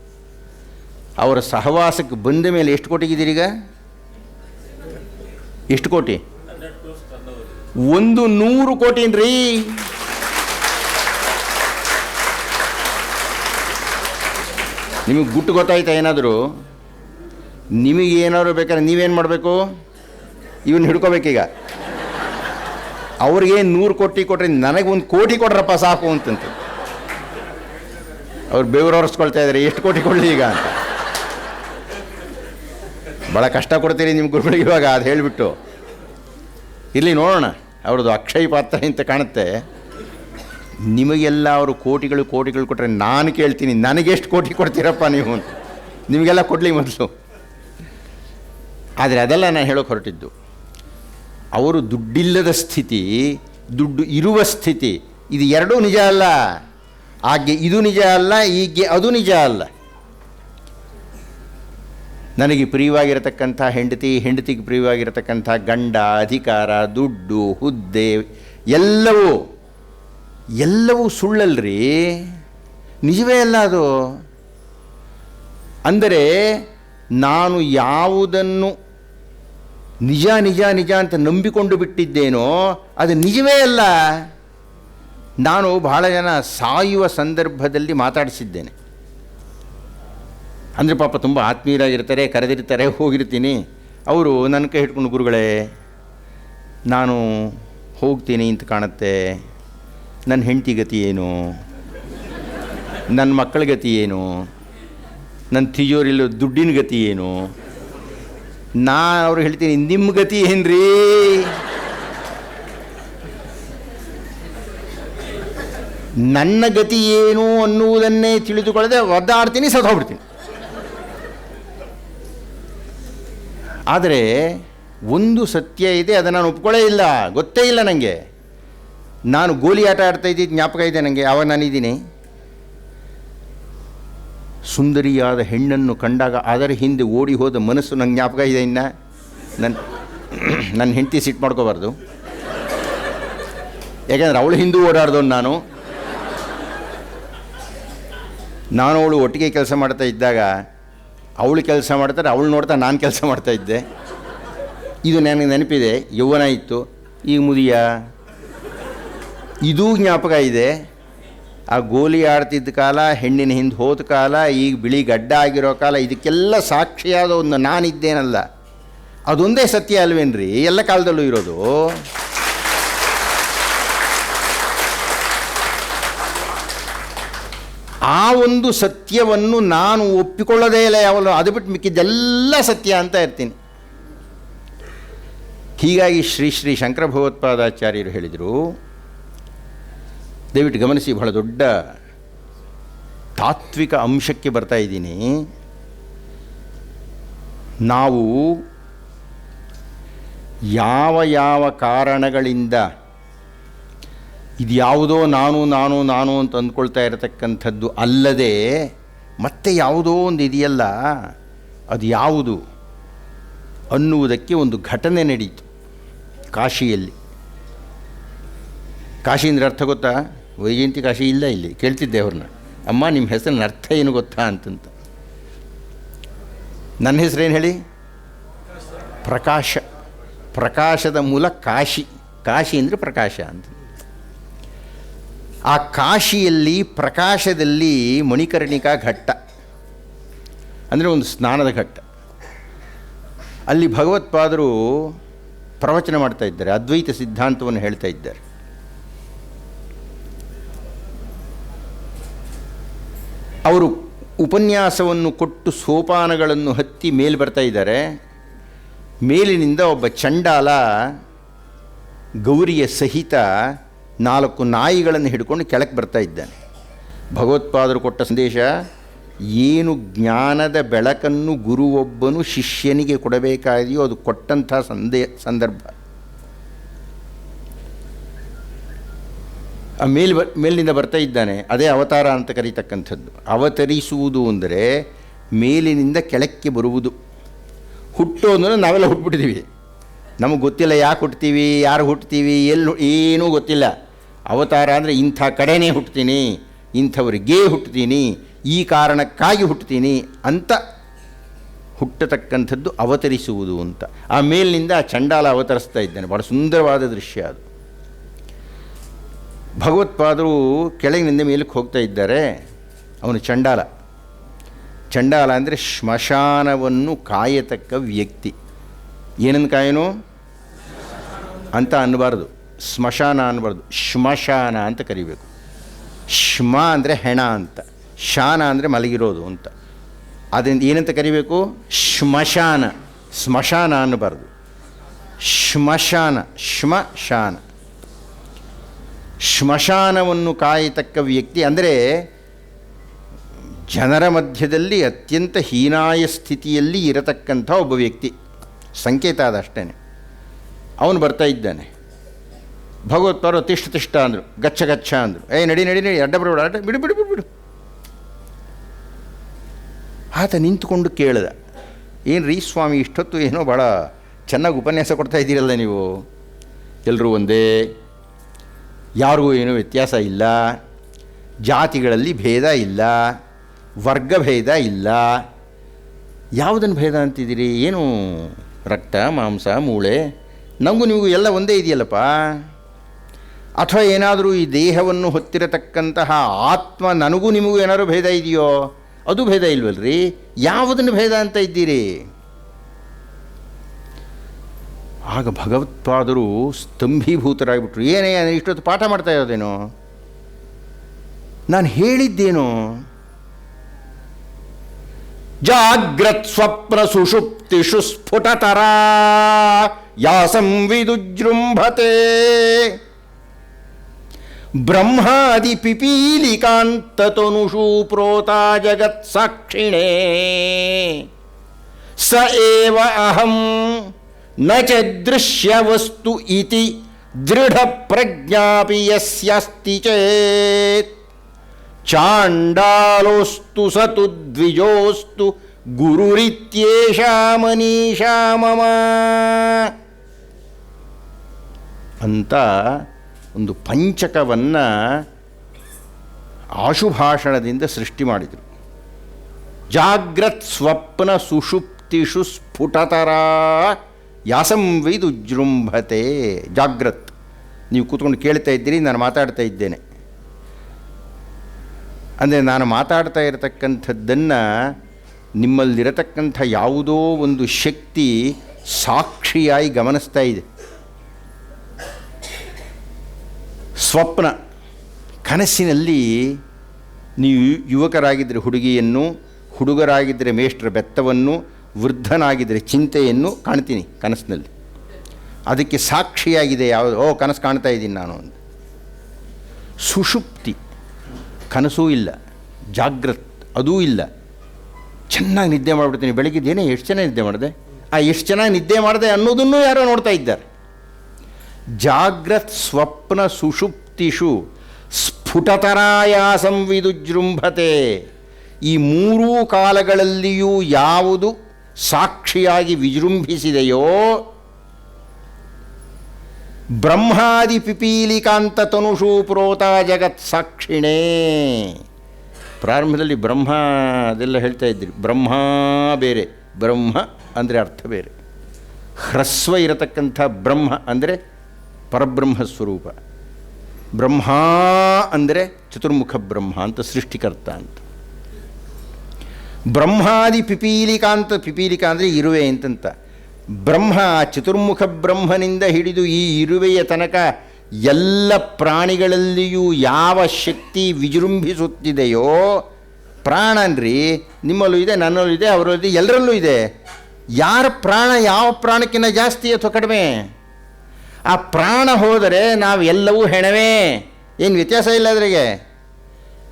ಅವರ ಸಹವಾಸಕ್ಕೆ ಬಂದ ಮೇಲೆ ಎಷ್ಟು ಕೋಟಿಗಿದ್ದೀರೀಗ? ಎಷ್ಟು ಕೋಟಿ? 100 ಕೋಟಿನ್ರಿ. ನಿಮಗೆ ಗುಟ್ಟು ಗೊತ್ತಾಯ್ತಾ? ಏನಾದರೂ ನಿಮಗೇನಾದ್ರು ಬೇಕಾದ್ರೆ ನೀವೇನು ಮಾಡಬೇಕು? ಇವನ್ನ ಹಿಡ್ಕೋಬೇಕೀಗ. ಅವ್ರಿಗೆ 100 ಕೋಟಿ ಕೊಟ್ಟರೆ ನನಗೆ 1 ಕೋಟಿ ಕೊಡ್ರಪ್ಪ ಸಾಕು ಅಂತಂತ. ಅವ್ರು ಬೆವರು ಹೊರಿಸ್ಕೊಳ್ತಾ ಇದ್ದಾರೆ, ಎಷ್ಟು ಕೋಟಿ ಕೊಡಲಿ ಈಗ ಅಂತ. ಭಾಳ ಕಷ್ಟ ಕೊಡ್ತೀರಿ ನಿಮ್ಮ ಗುರುಗಳಿಗೆ ಇವಾಗ, ಅದು ಹೇಳಿಬಿಟ್ಟು. ಇರಲಿ ನೋಡೋಣ, ಅವ್ರದ್ದು ಅಕ್ಷಯ ಪಾತ್ರ ಅಂತ ಕಾಣುತ್ತೆ. ನಿಮಗೆಲ್ಲ ಅವರು ಕೋಟಿಗಳು ಕೊಟ್ಟರೆ ನಾನು ಕೇಳ್ತೀನಿ, ನನಗೆಷ್ಟು ಕೋಟಿ ಕೊಡ್ತೀರಪ್ಪ ನೀವು ಅಂತ. ನಿಮಗೆಲ್ಲ ಕೊಡಲಿ ಮೊದಲು. ಆದರೆ ಅದೆಲ್ಲ ನಾನು ಹೇಳೋಕೆ ಹೊರಟಿದ್ದು, ಅವರು ದುಡ್ಡಿಲ್ಲದ ಸ್ಥಿತಿ, ದುಡ್ಡು ಇರುವ ಸ್ಥಿತಿ, ಇದು ಎರಡೂ ನಿಜ ಅಲ್ಲ. ಆಗ್ಗೆ ಇದು ನಿಜ ಅಲ್ಲ, ಈಗ್ಗೆ ಅದು ನಿಜ ಅಲ್ಲ. ನನಗೆ ಪ್ರಿಯವಾಗಿರತಕ್ಕಂಥ ಹೆಂಡತಿ, ಹೆಂಡತಿಗೆ ಪ್ರಿಯವಾಗಿರತಕ್ಕಂಥ ಗಂಡ, ಅಧಿಕಾರ, ದುಡ್ಡು, ಹುದ್ದೆ ಎಲ್ಲವೂ ಸುಳ್ಳಲ್ರಿ, ನಿಜವೇ ಅಲ್ಲ ಅದು. ಅಂದರೆ ನಾನು ಯಾವುದನ್ನು ನಿಜ ನಿಜ ನಿಜ ಅಂತ ನಂಬಿಕೊಂಡು ಬಿಟ್ಟಿದ್ದೇನೋ ಅದು ನಿಜವೇ ಅಲ್ಲ. ನಾನು ಬಹಳ ಜನ ಸಾಯುವ ಸಂದರ್ಭದಲ್ಲಿ ಮಾತಾಡಿಸಿದ್ದೇನೆ. ಅಂದರೆ ಪಾಪ ತುಂಬ ಆತ್ಮೀಯರಾಗಿರ್ತಾರೆ, ಕರೆದಿರ್ತಾರೆ, ಹೋಗಿರ್ತೀನಿ. ಅವರು ನನ್ನ ಕೈ ಹಿಡ್ಕೊಂಡು, ಗುರುಗಳೇ ನಾನು ಹೋಗ್ತೀನಿ ಅಂತ ಕಾಣುತ್ತೆ, ನನ್ನ ಹೆಂಡತಿ ಗತಿ ಏನು, ನನ್ನ ಮಕ್ಕಳ ಗತಿ ಏನು, ನನ್ನ ತಿಜೋರಿಲ್ಲೋ ದುಡ್ಡಿನ ಗತಿ ಏನು. ಅವ್ರು ಹೇಳ್ತೀನಿ, ನಿಮ್ಮ ಗತಿ ಏನ್ರಿ? ನನ್ನ ಗತಿ ಏನು ಅನ್ನುವುದನ್ನೇ ತಿಳಿದುಕೊಳ್ಳದೆ ಒದ್ದಾಡ್ತೀನಿ, ಸತ್ತೋಗ್ಬಿಡ್ತೀನಿ. ಆದರೆ ಒಂದು ಸತ್ಯ ಇದೆ, ಅದನ್ನು ನಾನು ಒಪ್ಕೊಳ್ಳೇ ಇಲ್ಲ, ಗೊತ್ತೇ ಇಲ್ಲ ನನಗೆ. ನಾನು ಗೋಲಿ ಆಟ ಆಡ್ತಾ ಇದ್ದಿದ್ದು ಜ್ಞಾಪಕ ಇದೆ ನನಗೆ. ಆವಾಗ ನಾನಿದ್ದೀನಿ, ಸುಂದರಿಯಾದ ಹೆಣ್ಣನ್ನು ಕಂಡಾಗ ಅದರ ಹಿಂದೆ ಓಡಿ ಹೋದ ಮನಸ್ಸು ನಂಗೆ ಜ್ಞಾಪಕ ಇದೆ. ಇನ್ನು ನನ್ನ ಹೆಂಡತಿ ಸಿಟ್ಟು ಮಾಡ್ಕೋಬಾರ್ದು, ಯಾಕೆಂದರೆ ಅವಳು ಹಿಂದೂ ಓಡಾಡ್ದವನು ನಾನು ಅವಳು ಒಟ್ಟಿಗೆ ಕೆಲಸ ಮಾಡ್ತಾ ಇದ್ದಾಗ ಅವಳು ಕೆಲಸ ಮಾಡ್ತಾರೆ, ಅವಳು ನೋಡ್ತಾ ನಾನು ಕೆಲಸ ಮಾಡ್ತಾಯಿದ್ದೆ. ಇದು ನನಗೆ ನೆನಪಿದೆ. ಯೌವನ ಇತ್ತು, ಈಗ ಮುದಿಯ. ಇದೂ ಜ್ಞಾಪಕ ಇದೆ. ಆ ಗೋಲಿ ಆಡ್ತಿದ್ದ ಕಾಲ, ಹೆಣ್ಣಿನ ಹಿಂದೆ ಹೋದ ಕಾಲ, ಈಗ ಬಿಳಿ ಗಡ್ಡ ಆಗಿರೋ ಕಾಲ, ಇದಕ್ಕೆಲ್ಲ ಸಾಕ್ಷಿಯಾದ ಒಂದು ನಾನಿದ್ದೇನಲ್ಲ, ಅದೊಂದೇ ಸತ್ಯ ಅಲ್ವೇನ್ರಿ ಎಲ್ಲ ಕಾಲದಲ್ಲೂ ಇರೋದು. ಆ ಒಂದು ಸತ್ಯವನ್ನು ನಾನು ಒಪ್ಪಿಕೊಳ್ಳೋದೇ ಇಲ್ಲ ಯಾವಲ್ಲೂ. ಅದು ಬಿಟ್ಟು ಮಿಕ್ಕಿದ್ದೆಲ್ಲ ಸತ್ಯ ಅಂತ ಇರ್ತೀನಿ. ಹೀಗಾಗಿ ಶ್ರೀ ಶ್ರೀ ಶಂಕರ ಭಗವತ್ಪಾದಾಚಾರ್ಯರು ಹೇಳಿದರು, ದಯವಿಟ್ಟು ಗಮನಿಸಿ, ಬಹಳ ದೊಡ್ಡ ತಾತ್ವಿಕ ಅಂಶಕ್ಕೆ ಬರ್ತಾ ಇದ್ದೀನಿ. ನಾವು ಯಾವ ಯಾವ ಕಾರಣಗಳಿಂದ ಇದ್ಯಾವುದೋ ನಾನು ಅಂತ ಅಂದ್ಕೊಳ್ತಾ ಇರತಕ್ಕಂಥದ್ದು ಅಲ್ಲದೆ ಮತ್ತೆ ಯಾವುದೋ ಒಂದು ಇದೆಯಲ್ಲ, ಅದು ಯಾವುದು ಅನ್ನುವುದಕ್ಕೆ ಒಂದು ಘಟನೆ ನಡೀತು ಕಾಶಿಯಲ್ಲಿ. ಕಾಶಿ ಅಂದರೆ ಅರ್ಥ ಗೊತ್ತಾ? ವೈಜಯಂತಿ ಕಾಶಿ ಇಲ್ಲ ಇಲ್ಲಿ. ಕೇಳ್ತಿದ್ದೆ ಅವ್ರನ್ನ, ಅಮ್ಮ ನಿಮ್ಮ ಹೆಸರಿನ ಅರ್ಥ ಏನು ಗೊತ್ತಾ ಅಂತಂತ. ನನ್ನ ಹೆಸರೇನು ಹೇಳಿ? ಪ್ರಕಾಶ. ಪ್ರಕಾಶದ ಮೂಲ ಕಾಶಿ. ಕಾಶಿ ಅಂದರೆ ಪ್ರಕಾಶ ಅಂತ. ಆ ಕಾಶಿಯಲ್ಲಿ ಪ್ರಕಾಶದಲ್ಲಿ ಮಣಿಕರ್ಣಿಕಾ ಘಟ್ಟ ಅಂದರೆ ಒಂದು ಸ್ನಾನದ ಘಟ್ಟ. ಅಲ್ಲಿ ಭಗವತ್ಪಾದರು ಪ್ರವಚನ ಮಾಡ್ತಾ ಇದ್ದಾರೆ, ಅದ್ವೈತ ಸಿದ್ಧಾಂತವನ್ನು ಹೇಳ್ತಾ ಇದ್ದಾರೆ. ಅವರು ಉಪನ್ಯಾಸವನ್ನು ಕೊಟ್ಟು ಸೋಪಾನಗಳನ್ನು ಹತ್ತಿ ಮೇಲೆ ಬರ್ತಾ ಇದ್ದಾರೆ. ಮೇಲಿನಿಂದ ಒಬ್ಬ ಚಂಡಾಲ ಗೌರಿಯ ಸಹಿತ 4 ನಾಯಿಗಳನ್ನು ಹಿಡ್ಕೊಂಡು ಕೆಳಕ್ಕೆ ಬರ್ತಾ ಇದ್ದಾನೆ. ಭಗವತ್ಪಾದರು ಕೊಟ್ಟ ಸಂದೇಶ, ಏನು ಜ್ಞಾನದ ಬೆಳಕನ್ನು ಗುರುವೊಬ್ಬನು ಶಿಷ್ಯನಿಗೆ ಕೊಡಬೇಕಾದೆಯೋ ಅದು ಕೊಟ್ಟಂಥ ಸಂದರ್ಭ. ಮೇಲಿನಿಂದ ಬರ್ತಾ ಇದ್ದಾನೆ, ಅದೇ ಅವತಾರ ಅಂತ ಕರೀತಕ್ಕಂಥದ್ದು. ಅವತರಿಸುವುದು ಅಂದರೆ ಮೇಲಿನಿಂದ ಕೆಳಕ್ಕೆ ಬರುವುದು. ಹುಟ್ಟೋದು ನಾವೆಲ್ಲ ಹುಟ್ಬಿಟ್ಟಿದ್ದೀವಿ, ನಮಗೆ ಗೊತ್ತಿಲ್ಲ ಯಾಕೆ ಹುಟ್ತೀವಿ, ಯಾರು ಹುಟ್ತೀವಿ, ಏನೂ ಗೊತ್ತಿಲ್ಲ. ಅವತಾರ ಅಂದರೆ ಇಂಥ ಕಡೆನೇ ಹುಟ್ತೀನಿ, ಇಂಥವರಿಗೆ ಹುಟ್ತೀನಿ, ಈ ಕಾರಣಕ್ಕಾಗಿ ಹುಟ್ತೀನಿ ಅಂತ ಹುಟ್ಟತಕ್ಕಂಥದ್ದು ಅವತರಿಸುವುದು ಅಂತ. ಆ ಮೇಲಿನಿಂದ ಆ ಚಂಡಾಲ ಅವತರಿಸ್ತಾ ಇದ್ದಾನೆ. ಭಾಳ ಸುಂದರವಾದ ದೃಶ್ಯ ಅದು. ಭಗವತ್ಪಾದರು ಕೆಳಗಿನಿಂದ ಮೇಲಕ್ಕೆ ಹೋಗ್ತಾ ಇದ್ದಾರೆ. ಅವನು ಚಂಡಾಲ. ಚಂಡಾಲ ಅಂದರೆ ಶ್ಮಶಾನವನ್ನು ಕಾಯತಕ್ಕ ವ್ಯಕ್ತಿ. ಏನನ್ನು ಕಾಯನು ಅಂತ ಅನ್ನಬಾರ್ದು, ಸ್ಮಶಾನ ಅನ್ನಬಾರ್ದು, ಶ್ಮಶಾನ ಅಂತ ಕರಿಬೇಕು. ಶ್ಮ ಅಂದರೆ ಹೆಣ ಅಂತ, ಶಾನ ಅಂದರೆ ಮಲಗಿರೋದು ಅಂತ. ಅದರಿಂದ ಏನಂತ ಕರಿಬೇಕು? ಶ್ಮಶಾನ. ಸ್ಮಶಾನ ಅನ್ನಬಾರ್ದು, ಶ್ಮಶಾನ. ಶ್ಮಶಾನ, ಶ್ಮಶಾನವನ್ನು ಕಾಯತಕ್ಕ ವ್ಯಕ್ತಿ ಅಂದರೆ ಜನರ ಮಧ್ಯದಲ್ಲಿ ಅತ್ಯಂತ ಹೀನಾಯ ಸ್ಥಿತಿಯಲ್ಲಿ ಇರತಕ್ಕಂಥ ಒಬ್ಬ ವ್ಯಕ್ತಿ. ಸಂಕೇತ ಅದಷ್ಟೇ. ಅವನು ಬರ್ತಾ ಇದ್ದಾನೆ. ಭಗವತ್ಪಾದರು ತಿಷ್ಟ ಅಂದರು, ಗಚ್ಚ ಗಚ್ಚ ಅಂದರು. ನಡಿ ನಡಿ ನಡಿ, ಅಡ್ಡ ಬರಬೇಡ, ಅಡ್ಡ ಬಿಡು ಬಿಡು ಬಿಡು ಬಿಡು. ಆತ ನಿಂತುಕೊಂಡು ಕೇಳಿದ, ಏನು ರೀ ಸ್ವಾಮಿ, ಇಷ್ಟೊತ್ತು ಏನೋ ಭಾಳ ಚೆನ್ನಾಗಿ ಉಪನ್ಯಾಸ ಕೊಡ್ತಾ ಇದ್ದೀರಲ್ಲ ನೀವು, ಎಲ್ಲರೂ ಒಂದೇ, ಯಾರಿಗೂ ಏನೂ ವ್ಯತ್ಯಾಸ ಇಲ್ಲ, ಜಾತಿಗಳಲ್ಲಿ ಭೇದ ಇಲ್ಲ, ವರ್ಗಭೇದ ಇಲ್ಲ, ಯಾವುದನ್ನು ಭೇದ ಅಂತಿದ್ದೀರಿ, ಏನು ರಕ್ತ ಮಾಂಸ ಮೂಳೆ, ನಮಗೂ ನಿಮಗೂ ಎಲ್ಲ ಒಂದೇ ಇದೆಯಲ್ಲಪ್ಪ. ಅಥವಾ ಏನಾದರೂ ಈ ದೇಹವನ್ನು ಹೊತ್ತಿರತಕ್ಕಂತಹ ಆತ್ಮ ನನಗೂ ನಿಮಗೂ ಏನಾದರೂ ಭೇದ ಇದೆಯೋ? ಅದು ಭೇದ ಇಲ್ವಲ್ರಿ, ಯಾವುದನ್ನು ಭೇದ ಅಂತ ಇದ್ದೀರಿ? ಆಗ ಭಗವತ್ಪಾದರು ಸ್ತಂಭೀಭೂತರಾಗಿಬಿಟ್ರು. ಏನೇ ಇಷ್ಟೊತ್ತು ಪಾಠ ಮಾಡ್ತಾ ಇರೋದೇನೋ, ನಾನು ಹೇಳಿದ್ದೇನೋ? ಜಾಗ್ರತ್ ಸ್ವಪ್ನ ಸುಷುಪ್ತಿಷು ಸ್ಫುಟತರಾ ಯಾ ಸಂವಿದುಜೃಂಭತೆ ಬ್ರಹ್ಮಾದಿ ಪಿಪೀಲಿಕಾಂತತನುಷು ಪ್ರೋತಾ ಜಗತ್ ಸಾಕ್ಷಿಣೇ ಸ ಏವ ಅಹಂ ನ ಚ ದೃಶ್ಯವಸ್ತು ಇತಿ ದೃಢ ಪ್ರಜ್ಞಾಪಿ ಯಸ್ಯಾಸ್ತಿ ಚೇತ್ ಚಾಂಡಾಲೋಸ್ತು ಸತು ದ್ವಿಜೋಸ್ತು ಗುರುರಿತ್ಯೇಷಾ ಮನೀಷಾ ಮಮ ಅಂತ ಒಂದು ಪಂಚಕವನ್ನು ಆಶುಭಾಷಣದಿಂದ ಸೃಷ್ಟಿ ಮಾಡಿದರು. ಜಾಗ್ರತ್ ಸ್ವಪ್ನ ಸುಷುಪ್ತಿಷು ಸ್ಫುಟತರಾ ಯಾಸಂವಿದ್ ಉಜೃಂಭತೆ. ಜಾಗ್ರತ್, ನೀವು ಕೂತ್ಕೊಂಡು ಕೇಳ್ತಾ ಇದ್ದೀರಿ, ನಾನು ಮಾತಾಡ್ತಾ ಇದ್ದೇನೆ. ಅಂದರೆ ನಾನು ಮಾತಾಡ್ತಾ ಇರತಕ್ಕಂಥದ್ದನ್ನು ನಿಮ್ಮಲ್ಲಿರತಕ್ಕಂಥ ಯಾವುದೋ ಒಂದು ಶಕ್ತಿ ಸಾಕ್ಷಿಯಾಗಿ ಗಮನಿಸ್ತಾ ಇದೆ. ಸ್ವಪ್ನ, ಕನಸಿನಲ್ಲಿ ನೀವು ಯುವಕರಾಗಿದ್ದರೆ ಹುಡುಗಿಯನ್ನು, ಹುಡುಗರಾಗಿದ್ದರೆ ಮೇಷ್ಟ್ರ ಬೆತ್ತವನ್ನು, ವೃದ್ಧನಾಗಿದ್ದರೆ ಚಿಂತೆಯನ್ನು ಕಾಣ್ತೀನಿ ಕನಸಿನಲ್ಲಿ. ಅದಕ್ಕೆ ಸಾಕ್ಷಿಯಾಗಿದೆ ಯಾವುದು? ಕನಸು ಕಾಣ್ತಾ ಇದ್ದೀನಿ ನಾನು ಅಂತ. ಸುಷುಪ್ತಿ, ಕನಸೂ ಇಲ್ಲ, ಜಾಗ್ರತ್ ಅದೂ ಇಲ್ಲ. ಚೆನ್ನಾಗಿ ನಿದ್ದೆ ಮಾಡಿಬಿಡ್ತೀನಿ. ಬೆಳಗ್ಗೆದೇನೆ ಎಷ್ಟು ಚೆನ್ನಾಗಿ ನಿದ್ದೆ ಮಾಡಿದೆ, ಎಷ್ಟು ಚೆನ್ನಾಗಿ ನಿದ್ದೆ ಮಾಡಿದೆ ಅನ್ನೋದನ್ನು ಯಾರೋ ನೋಡ್ತಾ ಇದ್ದಾರೆ. ಜಾಗ್ರತ್ ಸ್ವಪ್ನ ಸುಷುಪ್ತಿಷು ಸ್ಫುಟತರಾಯ ಸಂವಿದುಜೃಂಭತೆ. ಈ ಮೂರೂ ಕಾಲಗಳಲ್ಲಿಯೂ ಯಾವುದು ಸಾಕ್ಷಿಯಾಗಿ ವಿಜೃಂಭಿಸಿದೆಯೋ ಬ್ರಹ್ಮಾದಿ ಪಿಪೀಲಿಕಾಂತ ತನುಷು ಪ್ರೋತಾ ಜಗತ್ ಸಾಕ್ಷಿಣೇ. ಪ್ರಾರಂಭದಲ್ಲಿ ಬ್ರಹ್ಮ ಅದೆಲ್ಲ ಹೇಳ್ತಾ ಇದ್ರಿ. ಬ್ರಹ್ಮ ಬೇರೆ, ಬ್ರಹ್ಮ ಅಂದರೆ ಅರ್ಥ ಬೇರೆ. ಹ್ರಸ್ವ ಇರತಕ್ಕಂಥ ಬ್ರಹ್ಮ ಅಂದರೆ ಪರಬ್ರಹ್ಮ ಸ್ವರೂಪ. ಬ್ರಹ್ಮ ಅಂದರೆ ಚತುರ್ಮುಖ ಬ್ರಹ್ಮ ಅಂತ, ಸೃಷ್ಟಿಕರ್ತ ಅಂತ. ಬ್ರಹ್ಮಾದಿ ಪಿಪೀಲಿಕಾಂತ, ಪಿಪೀಲಿಕಾ ಅಂದರೆ ಇರುವೆ ಅಂತಂತ. ಬ್ರಹ್ಮ, ಚತುರ್ಮುಖ ಬ್ರಹ್ಮನಿಂದ ಹಿಡಿದು ಈ ಇರುವೆಯ ತನಕ ಎಲ್ಲ ಪ್ರಾಣಿಗಳಲ್ಲಿಯೂ ಯಾವ ಶಕ್ತಿ ವಿಜೃಂಭಿಸುತ್ತಿದೆಯೋ ಪ್ರಾಣನ್ರಿ ನಿಮ್ಮಲ್ಲೂ ಇದೆ, ನನ್ನಲ್ಲೂ ಇದೆ, ಅವರಲ್ಲೂ ಇದೆ, ಎಲ್ಲರಲ್ಲೂ ಇದೆ. ಯಾರ ಪ್ರಾಣ ಯಾವ ಪ್ರಾಣಕ್ಕಿಂತ ಜಾಸ್ತಿ ಅಥವಾ ಕಡಿಮೆ? ಆ ಪ್ರಾಣ ಹೋದರೆ ನಾವು ಎಲ್ಲವೂ ಹೆಣವೇ, ಏನು ವ್ಯತ್ಯಾಸ ಇಲ್ಲ ಅದ್ರಿಗೆ.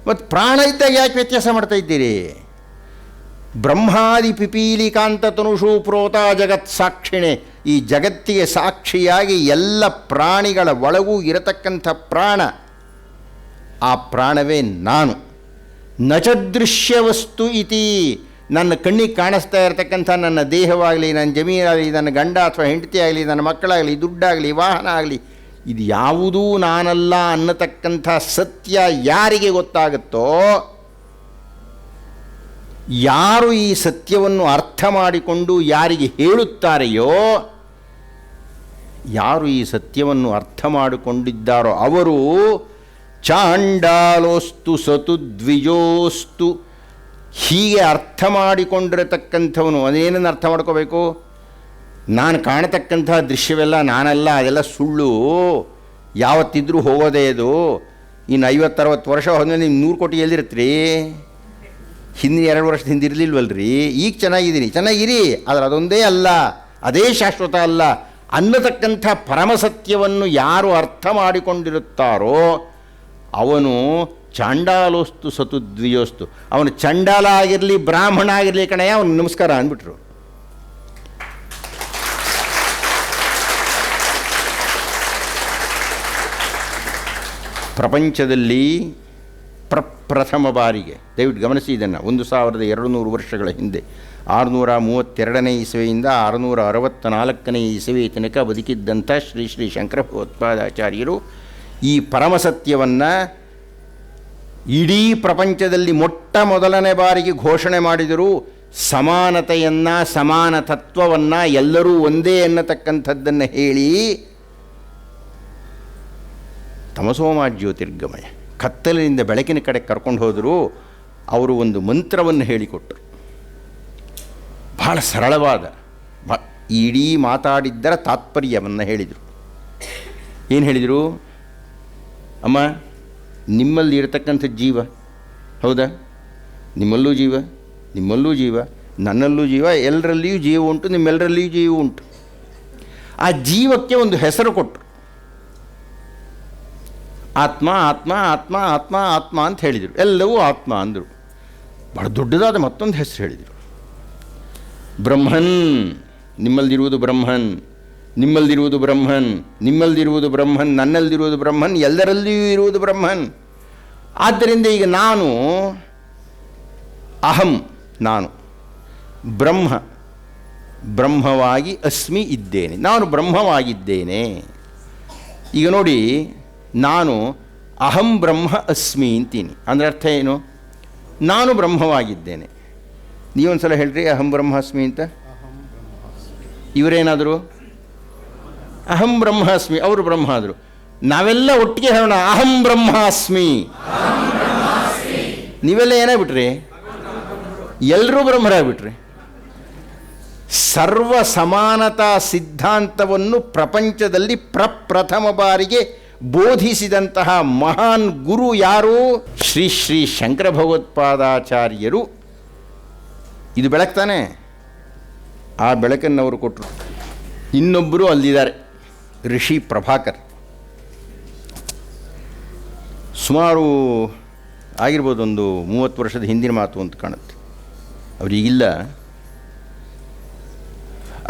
ಮತ್ತು ಪ್ರಾಣ ಇದ್ದಾಗ ಯಾಕೆ ವ್ಯತ್ಯಾಸ ಮಾಡ್ತಾ ಇದ್ದೀರಿ? ಬ್ರಹ್ಮಾದಿ ಪಿಪೀಲಿಕಾಂತ ತನುಷು ಪ್ರೋತ ಜಗತ್ ಸಾಕ್ಷಿಣೆ, ಈ ಜಗತ್ತಿಗೆ ಸಾಕ್ಷಿಯಾಗಿ ಎಲ್ಲ ಪ್ರಾಣಿಗಳ ಒಳಗೂ ಇರತಕ್ಕಂಥ ಪ್ರಾಣ, ಆ ಪ್ರಾಣವೇ ನಾನು. ನಚದೃಶ್ಯ ವಸ್ತು ಇತಿ, ನನ್ನ ಕಣ್ಣಿಗೆ ಕಾಣಿಸ್ತಾ ಇರತಕ್ಕಂಥ ನನ್ನ ದೇಹವಾಗಲಿ, ನನ್ನ ಜಮೀನಾಗಲಿ, ನನ್ನ ಗಂಡ ಅಥವಾ ಹೆಂಡತಿ ಆಗಲಿ, ನನ್ನ ಮಕ್ಕಳಾಗಲಿ, ದುಡ್ಡಾಗಲಿ, ವಾಹನ ಆಗಲಿ, ಇದು ಯಾವುದೂ ನಾನಲ್ಲ ಅನ್ನತಕ್ಕಂಥ ಸತ್ಯ ಯಾರಿಗೆ ಗೊತ್ತಾಗುತ್ತೋ, ಯಾರು ಈ ಸತ್ಯವನ್ನು ಅರ್ಥ ಮಾಡಿಕೊಂಡು ಯಾರಿಗೆ ಹೇಳುತ್ತಾರೆಯೋ, ಯಾರು ಈ ಸತ್ಯವನ್ನು ಅರ್ಥ ಮಾಡಿಕೊಂಡಿದ್ದಾರೋ ಅವರು ಚಾಂಡಾಲೋಸ್ತು ಸತು ದ್ವಿಜೋಸ್ತು. ಹೀಗೆ ಅರ್ಥ ಮಾಡಿಕೊಂಡಿರತಕ್ಕಂಥವನು ಅದೇನನ್ನು ಅರ್ಥ ಮಾಡ್ಕೋಬೇಕು? ನಾನು ಕಾಣತಕ್ಕಂಥ ದೃಶ್ಯವೆಲ್ಲ ನಾನಲ್ಲ, ಅದೆಲ್ಲ ಸುಳ್ಳು, ಯಾವತ್ತಿದ್ರೂ ಹೋಗೋದೇ ಅದು. ಇನ್ನು 50-60 ವರ್ಷ ಹೋದ್ಮೇಲೆ ನೀವು 100 ಕೋಟಿ ಎಲ್ಲಿರ್ತೀರಿ? ಹಿಂದಿನ 2 ವರ್ಷದ ಹಿಂದೆ ಇರಲಿಲ್ವಲ್ರಿ, ಈಗ ಚೆನ್ನಾಗಿದ್ದೀನಿ, ಚೆನ್ನಾಗಿರಿ, ಆದರೆ ಅದೊಂದೇ ಅಲ್ಲ, ಅದೇ ಶಾಶ್ವತ ಅಲ್ಲ ಅನ್ನತಕ್ಕಂಥ ಪರಮಸತ್ಯವನ್ನು ಯಾರು ಅರ್ಥ ಮಾಡಿಕೊಂಡಿರುತ್ತಾರೋ ಅವನು ಚಾಂಡಾಲೋಸ್ತು ಸತು ದ್ವಿಯೋಸ್ತು. ಅವನು ಚಂಡಾಲ ಆಗಿರಲಿ ಬ್ರಾಹ್ಮಣ ಆಗಿರಲಿ ಕಣಯ್ಯ, ಅವನು ನಮಸ್ಕಾರ ಅಂದ್ಬಿಟ್ರು. ಪ್ರಪಂಚದಲ್ಲಿ ಪ್ರಪ್ರಥಮ ಬಾರಿಗೆ, ದಯವಿಟ್ಟು ಗಮನಿಸಿ ಇದನ್ನು, 1200 ವರ್ಷಗಳ ಹಿಂದೆ 632ನೇ ಇಸವಿಯಿಂದ 664ನೇ ಇಸವಿ ತನಕ ಬದುಕಿದ್ದಂಥ ಶ್ರೀ ಶ್ರೀ ಶಂಕರ ಭಗವತ್ಪಾದಾಚಾರ್ಯರು ಈ ಪರಮಸತ್ಯವನ್ನು ಇಡೀ ಪ್ರಪಂಚದಲ್ಲಿ ಮೊಟ್ಟ ಮೊದಲನೇ ಬಾರಿಗೆ ಘೋಷಣೆ ಮಾಡಿದರು. ಸಮಾನತೆಯನ್ನು, ಸಮಾನ ತತ್ವವನ್ನು, ಎಲ್ಲರೂ ಒಂದೇ ಎನ್ನತಕ್ಕಂಥದ್ದನ್ನು ಹೇಳಿ ತಮಸೋಮಾ ಜ್ಯೋತಿರ್ಗಮಯ, ಕತ್ತಲಿನಿಂದ ಬೆಳಕಿನ ಕಡೆ ಕರ್ಕೊಂಡು ಹೋದರು. ಅವರು ಒಂದು ಮಂತ್ರವನ್ನು ಹೇಳಿಕೊಟ್ಟರು, ಬಹಳ ಸರಳವಾದ, ಇಡೀ ಮಾತಾಡಿದ್ದರ ತಾತ್ಪರ್ಯವನ್ನು ಹೇಳಿದರು. ಏನು ಹೇಳಿದರು? ಅಮ್ಮ, ನಿಮ್ಮಲ್ಲಿ ಇರತಕ್ಕಂಥ ಜೀವ ಹೌದಾ? ನಿಮ್ಮಲ್ಲೂ ಜೀವ, ನಿಮ್ಮಲ್ಲೂ ಜೀವ, ನನ್ನಲ್ಲೂ ಜೀವ, ಎಲ್ಲರಲ್ಲಿಯೂ ಜೀವ ಉಂಟು, ನಿಮ್ಮೆಲ್ಲರಲ್ಲಿಯೂ ಜೀವ ಉಂಟು. ಆ ಜೀವಕ್ಕೆ ಒಂದು ಹೆಸರು ಕೊಟ್ಟರು, ಆತ್ಮ ಆತ್ಮ ಆತ್ಮ ಆತ್ಮ ಆತ್ಮ ಅಂತ ಹೇಳಿದರು. ಎಲ್ಲವೂ ಆತ್ಮ ಅಂದರು. ಬಹಳ ದೊಡ್ಡದಾದ ಮತ್ತೊಂದು ಹೆಸರು ಹೇಳಿದರು, ಬ್ರಹ್ಮನ್. ನಿಮ್ಮಲ್ಲಿರುವುದು ಬ್ರಹ್ಮನ್, ನಿಮ್ಮಲ್ಲಿರುವುದು ಬ್ರಹ್ಮನ್, ನಿಮ್ಮಲ್ಲಿರುವುದು ಬ್ರಹ್ಮನ್, ನನ್ನಲ್ಲಿರುವುದು ಬ್ರಹ್ಮನ್, ಎಲ್ಲರಲ್ಲಿಯೂ ಇರುವುದು ಬ್ರಹ್ಮನ್. ಆದ್ದರಿಂದ ಈಗ ನಾನು ಅಹಂ, ನಾನು ಬ್ರಹ್ಮ, ಬ್ರಹ್ಮವಾಗಿ ಅಸ್ಮಿ ಇದ್ದೇನೆ, ನಾನು ಬ್ರಹ್ಮವಾಗಿದ್ದೇನೆ. ಈಗ ನೋಡಿ, ನಾನು ಅಹಂ ಬ್ರಹ್ಮ ಅಸ್ಮಿ ಅಂತೀನಿ ಅಂದರೆ ಅರ್ಥ ಏನು? ನಾನು ಬ್ರಹ್ಮವಾಗಿದ್ದೇನೆ. ನೀವೊಂದು ಸಲ ಹೇಳ್ರಿ ಅಹಂ ಬ್ರಹ್ಮಾಸ್ಮಿ ಅಂತ. ಇವರೇನಾದರೂ ಅಹಂ ಬ್ರಹ್ಮಾಸ್ಮಿ, ಅವರು ಬ್ರಹ್ಮ ಆದರು. ನಾವೆಲ್ಲ ಒಟ್ಟಿಗೆ ಹೇಳೋಣ ಅಹಂ ಬ್ರಹ್ಮಾಸ್ಮಿ. ನೀವೆಲ್ಲ ಏನಾಗ್ಬಿಟ್ರಿ? ಎಲ್ಲರೂ ಬ್ರಹ್ಮರಾಗ್ಬಿಟ್ರಿ. ಸರ್ವ ಸಮಾನತಾ ಸಿದ್ಧಾಂತವನ್ನು ಪ್ರಪಂಚದಲ್ಲಿ ಪ್ರಪ್ರಥಮ ಬಾರಿಗೆ ಬೋಧಿಸಿದಂತಹ ಮಹಾನ್ ಗುರು ಯಾರು? ಶ್ರೀ ಶ್ರೀ ಶಂಕರ ಭಗವತ್ಪಾದಾಚಾರ್ಯರು. ಇದು ಬೆಳಗ್ತಾನೆ, ಆ ಬೆಳಕನ್ನು ಅವರು ಕೊಟ್ಟರು. ಇನ್ನೊಬ್ಬರು ಅಲ್ಲಿದ್ದಾರೆ, ಋಷಿ ಪ್ರಭಾಕರ್. ಸುಮಾರು ಆಗಿರ್ಬೋದು, ಒಂದು 30 ವರ್ಷದ ಹಿಂದಿನ ಮಾತು ಅಂತ ಕಾಣುತ್ತೆ. ಅವರಿಗಿಲ್ಲ.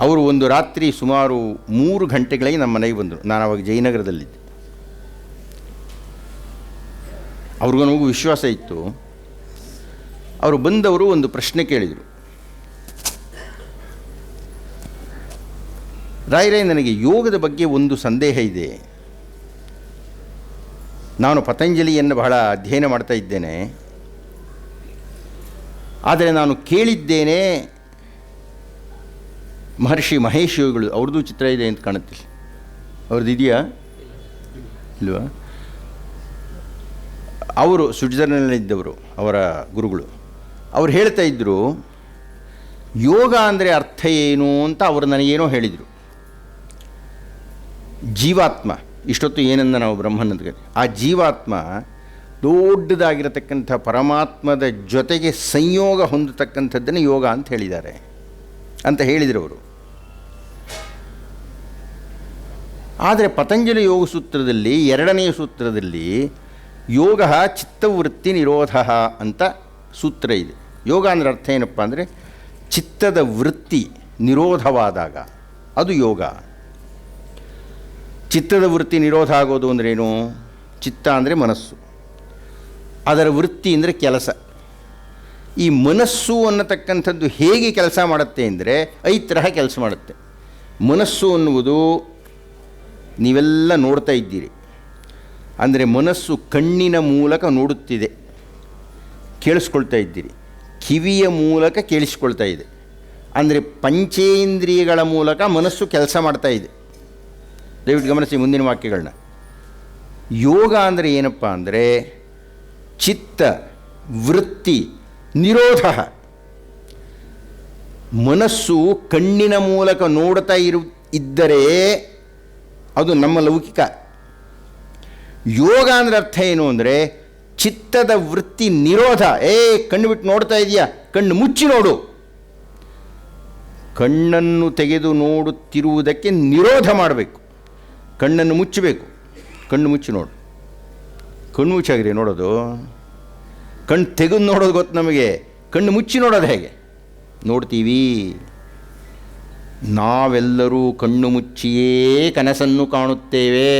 ಅವರು ಒಂದು ರಾತ್ರಿ ಸುಮಾರು 3 ಗಂಟೆಗಳಿಗೆ ನಮ್ಮ ಮನೆಗೆ ಬಂದರು. ನಾನು ಅವಾಗ ಜಯನಗರದಲ್ಲಿದ್ದೆ. ಅವ್ರಿಗೂ ನಮಗೂ ವಿಶ್ವಾಸ ಇತ್ತು. ಅವರು ಬಂದವರು ಒಂದು ಪ್ರಶ್ನೆ ಕೇಳಿದರು, ರಾಯರೇ, ನನಗೆ ಯೋಗದ ಬಗ್ಗೆ ಒಂದು ಸಂದೇಹ ಇದೆ. ನಾನು ಪತಂಜಲಿಯನ್ನು ಬಹಳ ಅಧ್ಯಯನ ಮಾಡ್ತಾ ಇದ್ದೇನೆ, ಆದರೆ ನಾನು ಕೇಳಿದ್ದೇನೆ ಮಹರ್ಷಿ ಮಹೇಶ್ ಯೋಗಿಗಳು, ಅವ್ರದ್ದು ಚಿತ್ರ ಇದೆ ಅಂತ ಕಾಣುತ್ತೆ, ಅವ್ರದ್ದು ಇದೆಯಾ ಇಲ್ವಾ? ಅವರು ಸ್ವಿಟ್ಜರ್ಲೆಂಡ್ನಲ್ಲಿದ್ದವರು, ಅವರ ಗುರುಗಳು. ಅವ್ರು ಹೇಳ್ತಾ ಇದ್ದರು, ಯೋಗ ಅಂದರೆ ಅರ್ಥ ಏನು ಅಂತ ಅವರು ನನಗೇನೋ ಹೇಳಿದರು. ಜೀವಾತ್ಮ, ಇಷ್ಟೊತ್ತು ಏನಂದ ನಾವು ಬ್ರಹ್ಮನಂತ, ಆ ಜೀವಾತ್ಮ ದೊಡ್ಡದಾಗಿರತಕ್ಕಂಥ ಪರಮಾತ್ಮದ ಜೊತೆಗೆ ಸಂಯೋಗ ಹೊಂದತಕ್ಕಂಥದ್ದನ್ನು ಯೋಗ ಅಂತ ಹೇಳಿದ್ದಾರೆ ಅಂತ ಹೇಳಿದರು ಅವರು. ಆದರೆ ಪತಂಜಲಿ ಯೋಗ ಸೂತ್ರದಲ್ಲಿ 2ನೇ ಸೂತ್ರದಲ್ಲಿ ಯೋಗ ಚಿತ್ತವೃತ್ತಿ ನಿರೋಧ ಅಂತ ಸೂತ್ರ ಇದೆ. ಯೋಗ ಅಂದರೆ ಅರ್ಥ ಏನಪ್ಪ ಅಂದರೆ ಚಿತ್ತದ ವೃತ್ತಿ ನಿರೋಧವಾದಾಗ ಅದು ಯೋಗ. ಚಿತ್ತದ ವೃತ್ತಿ ನಿರೋಧ ಆಗೋದು ಅಂದ್ರೇನು? ಚಿತ್ತ ಅಂದರೆ ಮನಸ್ಸು, ಅದರ ವೃತ್ತಿ ಅಂದರೆ ಕೆಲಸ. ಈ ಮನಸ್ಸು ಅನ್ನತಕ್ಕಂಥದ್ದು ಹೇಗೆ ಕೆಲಸ ಮಾಡುತ್ತೆ ಅಂದರೆ 5 ತರಹ ಕೆಲಸ ಮಾಡುತ್ತೆ. ಮನಸ್ಸು ಅನ್ನುವುದು ನೀವೆಲ್ಲ ನೋಡ್ತಾ ಇದ್ದೀರಿ. ಅಂದರೆ ಮನಸ್ಸು ಕಣ್ಣಿನ ಮೂಲಕ ನೋಡುತ್ತಿದೆ, ಕೇಳಿಸ್ಕೊಳ್ತಾ ಇದ್ದೀರಿ. ಕಿವಿಯ ಮೂಲಕ ಕೇಳಿಸ್ಕೊಳ್ತಾ ಇದೆ. ಅಂದರೆ ಪಂಚೇಂದ್ರಿಯಗಳ ಮೂಲಕ ಮನಸ್ಸು ಕೆಲಸ ಮಾಡ್ತಾ ಇದೆ. ದಯವಿಟ್ಟು ಗಮನಿಸಿ ಮುಂದಿನ ವಾಕ್ಯಗಳನ್ನ. ಯೋಗ ಅಂದರೆ ಏನಪ್ಪ ಅಂದರೆ ಚಿತ್ತ ವೃತ್ತಿ ನಿರೋಧ. ಮನಸ್ಸು ಕಣ್ಣಿನ ಮೂಲಕ ನೋಡ್ತಾ ಇದ್ದರೆ ಅದು ನಮ್ಮ ಲೌಕಿಕ. ಯೋಗ ಅಂದರೆ ಅರ್ಥ ಏನು ಅಂದರೆ ಚಿತ್ತದ ವೃತ್ತಿ ನಿರೋಧ. ಕಣ್ಣು ಬಿಟ್ಟು ನೋಡ್ತಾ ಇದೆಯಾ, ಕಣ್ಣು ಮುಚ್ಚಿ ನೋಡು. ಕಣ್ಣನ್ನು ತೆಗೆದು ನೋಡುತ್ತಿರುವುದಕ್ಕೆ ನಿರೋಧ ಮಾಡಬೇಕು. ಕಣ್ಣನ್ನು ಮುಚ್ಚಬೇಕು. ಕಣ್ಣು ಮುಚ್ಚಿ ನೋಡು. ಕಣ್ಣು ಮುಚ್ಚಾಗ್ರಿ ನೋಡೋದು. ಕಣ್ಣು ತೆಗೆದು ನೋಡೋದು ಗೊತ್ತು ನಮಗೆ. ಕಣ್ಣು ಮುಚ್ಚಿ ನೋಡೋದು ಹೇಗೆ? ನೋಡ್ತೀವಿ. ನಾವೆಲ್ಲರೂ ಕಣ್ಣು ಮುಚ್ಚಿಯೇ ಕನಸನ್ನು ಕಾಣುತ್ತೇವೆ.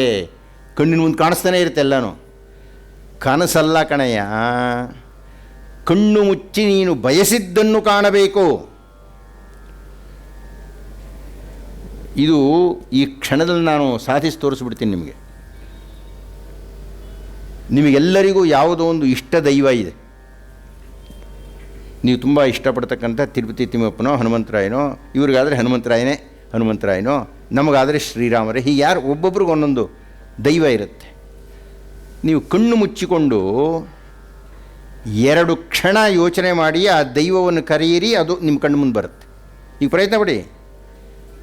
ಕಣ್ಣಿನ ಮುಂದೆ ಕಾಣಿಸ್ತಾನೆ ಇರುತ್ತೆ ಎಲ್ಲನೂ. ಕನಸಲ್ಲ ಕಣಯ್ಯ, ಕಣ್ಣು ಮುಚ್ಚಿ ನೀನು ಬಯಸಿದ್ದನ್ನು ಕಾಣಬೇಕು. ಇದು ಈ ಕ್ಷಣದಲ್ಲಿ ನಾನು ಸಾಧಿಸಿ ತೋರಿಸ್ಬಿಡ್ತೀನಿ ನಿಮಗೆ. ನಿಮಗೆಲ್ಲರಿಗೂ ಯಾವುದೋ ಒಂದು ಇಷ್ಟ ದೈವ ಇದೆ. ನೀವು ತುಂಬ ಇಷ್ಟಪಡ್ತಕ್ಕಂಥ ತಿರುಪತಿ ತಿಮ್ಮಪ್ಪನೋ ಹನುಮಂತರಾಯನೋ, ಇವ್ರಿಗಾದರೆ ಹನುಮಂತರಾಯನೋ, ನಮಗಾದರೆ ಶ್ರೀರಾಮರೇ, ಹೀಗೆ ಯಾರು ಒಬ್ಬೊಬ್ರಿಗೆ ಒಂದೊಂದು ದೈವ ಇರುತ್ತೆ. ನೀವು ಕಣ್ಣು ಮುಚ್ಚಿಕೊಂಡು 2 ಕ್ಷಣ ಯೋಚನೆ ಮಾಡಿ ಆ ದೈವವನ್ನು ಕರೆಯಿರಿ, ಅದು ನಿಮ್ಮ ಕಣ್ಣು ಮುಂದೆ ಬರುತ್ತೆ. ಈಗ ಪ್ರಯತ್ನ ಪಡಿ.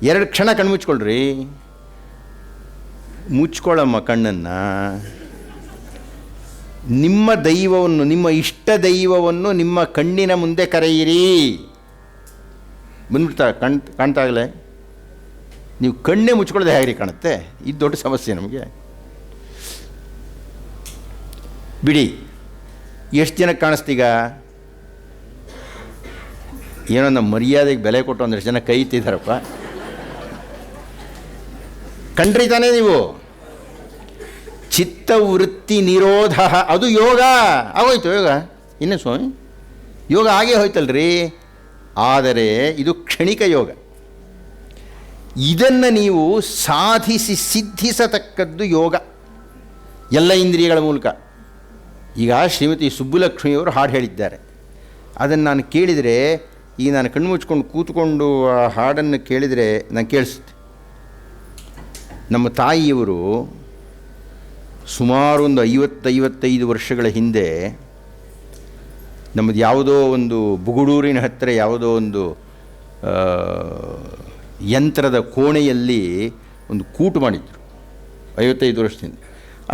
2 ಕ್ಷಣ ಕಣ್ಣು ಮುಚ್ಕೊಳ್ರಿ. ಮುಚ್ಕೊಳ್ಳಮ್ಮ ಕಣ್ಣನ್ನು. ನಿಮ್ಮ ದೈವವನ್ನು, ನಿಮ್ಮ ಇಷ್ಟ ದೈವವನ್ನು ನಿಮ್ಮ ಕಣ್ಣಿನ ಮುಂದೆ ಕರೆಯಿರಿ. ಬಂದ್ಬಿಡ್ತಾ ಕಾಣ್ತಾಗಲೇ? ನೀವು ಕಣ್ಣೇ ಮುಚ್ಕೊಳ್ಳೋದು ಹೇಗೆ ಕಾಣುತ್ತೆ? ಇದು ದೊಡ್ಡ ಸಮಸ್ಯೆ ನಮಗೆ. ಬಿಡಿ. ಎಷ್ಟು ಜನಕ್ಕೆ ಕಾಣಿಸ್ತೀಗ? ಏನೋ ನಮ್ಮ ಮರ್ಯಾದೆಗೆ ಬೆಲೆ ಕೊಟ್ಟು ಒಂದಷ್ಟು ಜನ ಕೈ ಇತ್ತಿದ್ದಾರಪ್ಪ. ಕಂಡ್ರಿ ತಾನೇ ನೀವು? ಚಿತ್ತವೃತ್ತಿ ನಿರೋಧ ಅದು ಯೋಗ ಆಗೋಯ್ತು. ಯೋಗ ಇನ್ನೇ ಸ್ವಾಮಿ, ಯೋಗ ಆಗೇ ಹೋಯ್ತಲ್ರಿ. ಆದರೆ ಇದು ಕ್ಷಣಿಕ ಯೋಗ. ಇದನ್ನು ನೀವು ಸಾಧಿಸಿ ಸಿದ್ಧಿಸತಕ್ಕದ್ದು ಯೋಗ ಎಲ್ಲ ಇಂದ್ರಿಯಗಳ ಮೂಲಕ. ಈಗ ಶ್ರೀಮತಿ ಸುಬ್ಬುಲಕ್ಷ್ಮಿಯವರು ಹಾಡು ಹೇಳಿದ್ದಾರೆ. ಅದನ್ನು ನಾನು ಕೇಳಿದರೆ, ಈಗ ನಾನು ಕಣ್ಣು ಮುಚ್ಕೊಂಡು ಕೂತ್ಕೊಂಡು ಆ ಹಾಡನ್ನು ಕೇಳಿದರೆ ನಾನು ಕೇಳಿಸುತ್ತೆ. ನಮ್ಮ ತಾಯಿಯವರು ಸುಮಾರು ಒಂದು 50-55 ವರ್ಷಗಳ ಹಿಂದೆ ನಮ್ಮದು ಯಾವುದೋ ಒಂದು ಬುಗುಡೂರಿನ ಹತ್ತಿರ ಯಾವುದೋ ಒಂದು ಯಂತ್ರದ ಕೋಣೆಯಲ್ಲಿ ಒಂದು ಕೂಟು ಮಾಡಿದ್ರು 55 ವರ್ಷದಿಂದ.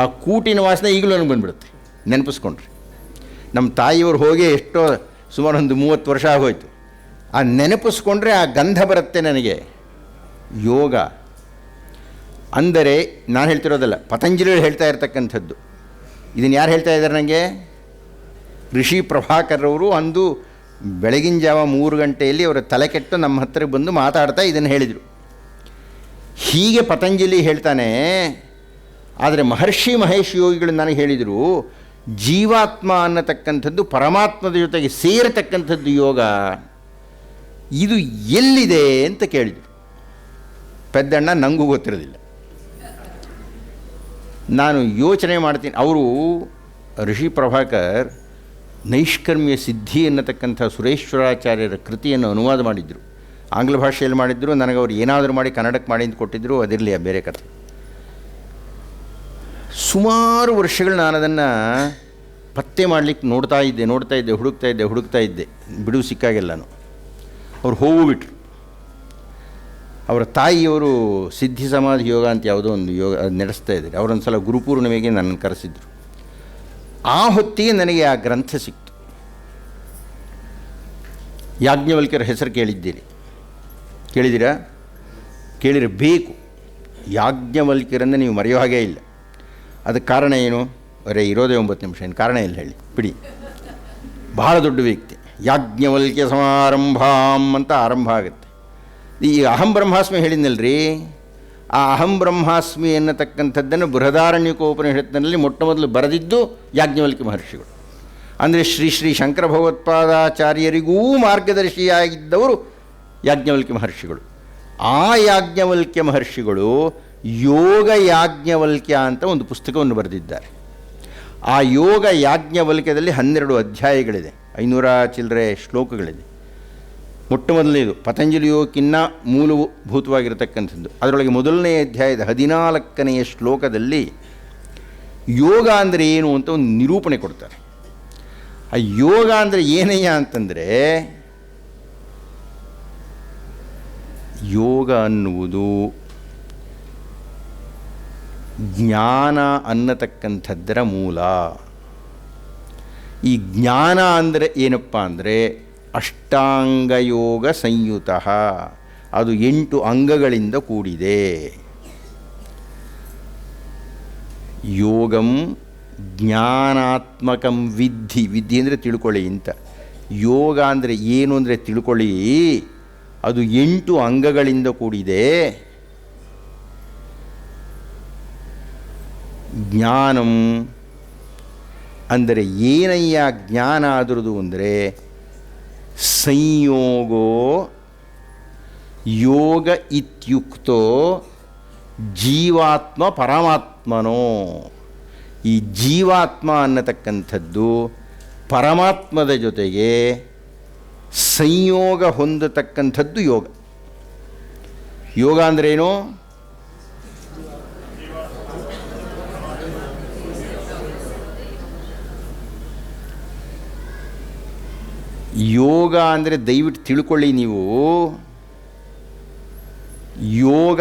ಆ ಕೂಟಿನ ವಾಸನೆ ಈಗಲೂ ನನಗೆ ಬಂದುಬಿಡುತ್ತೆ ನೆನಪಿಸ್ಕೊಂಡ್ರೆ. ನಮ್ಮ ತಾಯಿಯವರು ಹೋಗಿ ಎಷ್ಟೋ ಸುಮಾರು ಒಂದು 30 ವರ್ಷ ಆಗೋಯ್ತು. ಆ ನೆನಪಿಸ್ಕೊಂಡ್ರೆ ಆ ಗಂಧ ಬರುತ್ತೆ ನನಗೆ. ಯೋಗ ಅಂದರೆ ನಾನು ಹೇಳ್ತಿರೋದಲ್ಲ, ಪತಂಜಲಿಗಳು ಹೇಳ್ತಾ ಇರ್ತಕ್ಕಂಥದ್ದು. ಇದನ್ನು ಯಾರು ಹೇಳ್ತಾ ಇದ್ದಾರೆ ನನಗೆ? ಋಷಿ ಪ್ರಭಾಕರ್ರವರು ಅಂದು ಬೆಳಗಿನ ಜಾವ 3 ಗಂಟೆಯಲ್ಲಿ ಅವರ ತಲೆ ಕೆಟ್ಟು ನಮ್ಮ ಹತ್ತಿರ ಬಂದು ಮಾತಾಡ್ತಾ ಇದನ್ನು ಹೇಳಿದರು. ಹೀಗೆ ಪತಂಜಲಿ ಹೇಳ್ತಾನೆ. ಆದರೆ ಮಹರ್ಷಿ ಮಹೇಶ್ ಯೋಗಿಗಳು ನನಗೆ ಹೇಳಿದರು, ಜೀವಾತ್ಮ ಅನ್ನತಕ್ಕಂಥದ್ದು ಪರಮಾತ್ಮದ ಜೊತೆಗೆ ಸೇರತಕ್ಕಂಥದ್ದು ಯೋಗ. ಇದು ಎಲ್ಲಿದೆ ಅಂತ ಕೇಳಿದರು. ಪೆದ್ದಣ್ಣ ನನಗೂ ಗೊತ್ತಿರೋದಿಲ್ಲ. ನಾನು ಯೋಚನೆ ಮಾಡ್ತೀನಿ. ಅವರು ಋಷಿ ಪ್ರಭಾಕರ್ ನೈಷ್ಕರ್ಮ್ಯ ಸಿದ್ಧಿ ಅನ್ನತಕ್ಕಂಥ ಸುರೇಶ್ವರಾಚಾರ್ಯರ ಕೃತಿಯನ್ನು ಅನುವಾದ ಮಾಡಿದ್ದರು. ಆಂಗ್ಲ ಭಾಷೆಯಲ್ಲಿ ಮಾಡಿದ್ದರು. ನನಗೆ ಅವರು ಏನಾದರೂ ಮಾಡಿ ಕನ್ನಡಕ್ಕೆ ಮಾಡಿ ಅಂತ ಕೊಟ್ಟಿದ್ದರು. ಅದಿರಲಿ, ಆ ಬೇರೆ ಕಥೆ. ಸುಮಾರು ವರ್ಷಗಳು ನಾನು ಅದನ್ನು ಪತ್ತೆ ಮಾಡಲಿಕ್ಕೆ ನೋಡ್ತಾ ಇದ್ದೆ, ಹುಡುಕ್ತಾ ಇದ್ದೆ, ಬಿಡುವು ಸಿಕ್ಕಾಗೆಲ್ಲನು. ಅವ್ರು ಹೋಗಿಬಿಟ್ರು. ಅವರ ತಾಯಿಯವರು ಸಿದ್ಧಿ ಸಮಾಧಿ ಯೋಗ ಅಂತ ಯಾವುದೋ ಒಂದು ಯೋಗ ನಡೆಸ್ತಾ ಇದ್ದಾರೆ. ಅವರೊಂದು ಸಲ ಗುರುಪೂರ್ಣಿಮೆಗೆ ನನ್ನನ್ನು ಕರೆಸಿದ್ರು. ಆ ಹೊತ್ತಿಗೆ ನನಗೆ ಆ ಗ್ರಂಥ ಸಿಕ್ತು. ಯಾಜ್ಞವಲ್ಕ್ಯರ ಹೆಸರು ಕೇಳಿದ್ದೀರಿ, ಕೇಳಿದ್ದೀರಾ? ಕೇಳಿರಬೇಕು. ಯಾಜ್ಞವಲ್ಕ್ಯರನ್ನು ನೀವು ಮರೆಯೋ ಹಾಗೇ ಇಲ್ಲ. ಅದಕ್ಕೆ ಕಾರಣ ಏನು? ಇರೋದೇ 9 ನಿಮಿಷ, ಏನು ಕಾರಣ ಇಲ್ಲ ಹೇಳಿ ಬಿಡಿ. ಬಹಳ ದೊಡ್ಡ ವ್ಯಕ್ತಿ. ಯಾಜ್ಞವಲ್ಕ್ಯ ಸಮಾರಂಭಾಂ ಅಂತ ಆರಂಭ ಆಗುತ್ತೆ. ಈ ಅಹಂ ಬ್ರಹ್ಮಾಸ್ಮಿ ಹೇಳಿದ್ನಲ್ರಿ, ಆ ಅಹಂ ಬ್ರಹ್ಮಾಸ್ಮಿ ಎನ್ನತಕ್ಕಂಥದ್ದನ್ನು ಬೃಹದಾರಣ್ಯಕೋಪನಿಷತ್ತಿನಲ್ಲಿ ಮೊಟ್ಟ ಮೊದಲು ಬರೆದಿದ್ದು ಯಾಜ್ಞವಲ್ಕ್ಯ ಮಹರ್ಷಿಗಳು. ಅಂದರೆ ಶ್ರೀ ಶ್ರೀ ಶಂಕರ ಭಗವತ್ಪಾದಾಚಾರ್ಯರಿಗೂ ಮಾರ್ಗದರ್ಶಿಯಾಗಿದ್ದವರು ಯಾಜ್ಞವಲ್ಕ್ಯ ಮಹರ್ಷಿಗಳು. ಆ ಯಾಜ್ಞವಲ್ಕ್ಯ ಮಹರ್ಷಿಗಳು ಯೋಗ ಯಾಜ್ಞವಲ್ಕ್ಯ ಅಂತ ಒಂದು ಪುಸ್ತಕವನ್ನು ಬರೆದಿದ್ದಾರೆ. ಆ ಯೋಗ ಯಾಜ್ಞವಲ್ಕ್ಯದಲ್ಲಿ 12 ಅಧ್ಯಾಯಗಳಿದೆ, 500 ಚಿಲ್ಲರೆ ಶ್ಲೋಕಗಳಿದೆ. ಮೊಟ್ಟ ಮೊದಲನೇದು ಪತಂಜಲಿ ಯೋಗಕ್ಕಿನ್ನ ಮೂಲಭೂತವಾಗಿರತಕ್ಕಂಥದ್ದು. ಅದರೊಳಗೆ ಮೊದಲನೇ ಅಧ್ಯಾಯದ 14ನೇ ಶ್ಲೋಕದಲ್ಲಿ ಯೋಗ ಅಂದರೆ ಏನು ಅಂತ ಒಂದು ನಿರೂಪಣೆ ಕೊಡ್ತಾರೆ. ಆ ಯೋಗ ಅಂದರೆ ಏನಯ್ಯ ಅಂತಂದರೆ, ಯೋಗ ಅನ್ನುವುದು ಜ್ಞಾನ ಅನ್ನತಕ್ಕಂಥದ್ದರ ಮೂಲ. ಈ ಜ್ಞಾನ ಅಂದರೆ ಏನಪ್ಪ ಅಂದರೆ ಅಷ್ಟಾಂಗಯೋಗ ಸಂಯುತ, ಅದು 8 ಅಂಗಗಳಿಂದ ಕೂಡಿದೆ. ಯೋಗಂ ಜ್ಞಾನಾತ್ಮಕಂ ವಿದ್ಧಿ, ವಿದ್ಧಿ ಅಂದರೆ ತಿಳ್ಕೊಳ್ಳಿ ಅಂತ. ಯೋಗ ಅಂದರೆ ಏನು ಅಂದರೆ ತಿಳ್ಕೊಳ್ಳಿ, ಅದು 8 ಅಂಗಗಳಿಂದ ಕೂಡಿದೆ. ಜ್ಞಾನಂ ಅಂದರೆ ಏನಯ್ಯ ಜ್ಞಾನ ಆದ್ರದು ಅಂದರೆ ಸಂಯೋಗೋ ಯೋಗ ಇತ್ಯುಕ್ತೋ ಜೀವಾತ್ಮ ಪರಮಾತ್ಮನೋ. ಈ ಜೀವಾತ್ಮ ಅನ್ನತಕ್ಕಂಥದ್ದು ಪರಮಾತ್ಮದ ಜೊತೆಗೆ ಸಂಯೋಗ ಹೊಂದತಕ್ಕಂಥದ್ದು ಯೋಗ. ಯೋಗ ಅಂದ್ರೇನು? ಯೋಗ ಅಂದರೆ ದಯವಿಟ್ಟು ತಿಳ್ಕೊಳ್ಳಿ ನೀವು. ಯೋಗ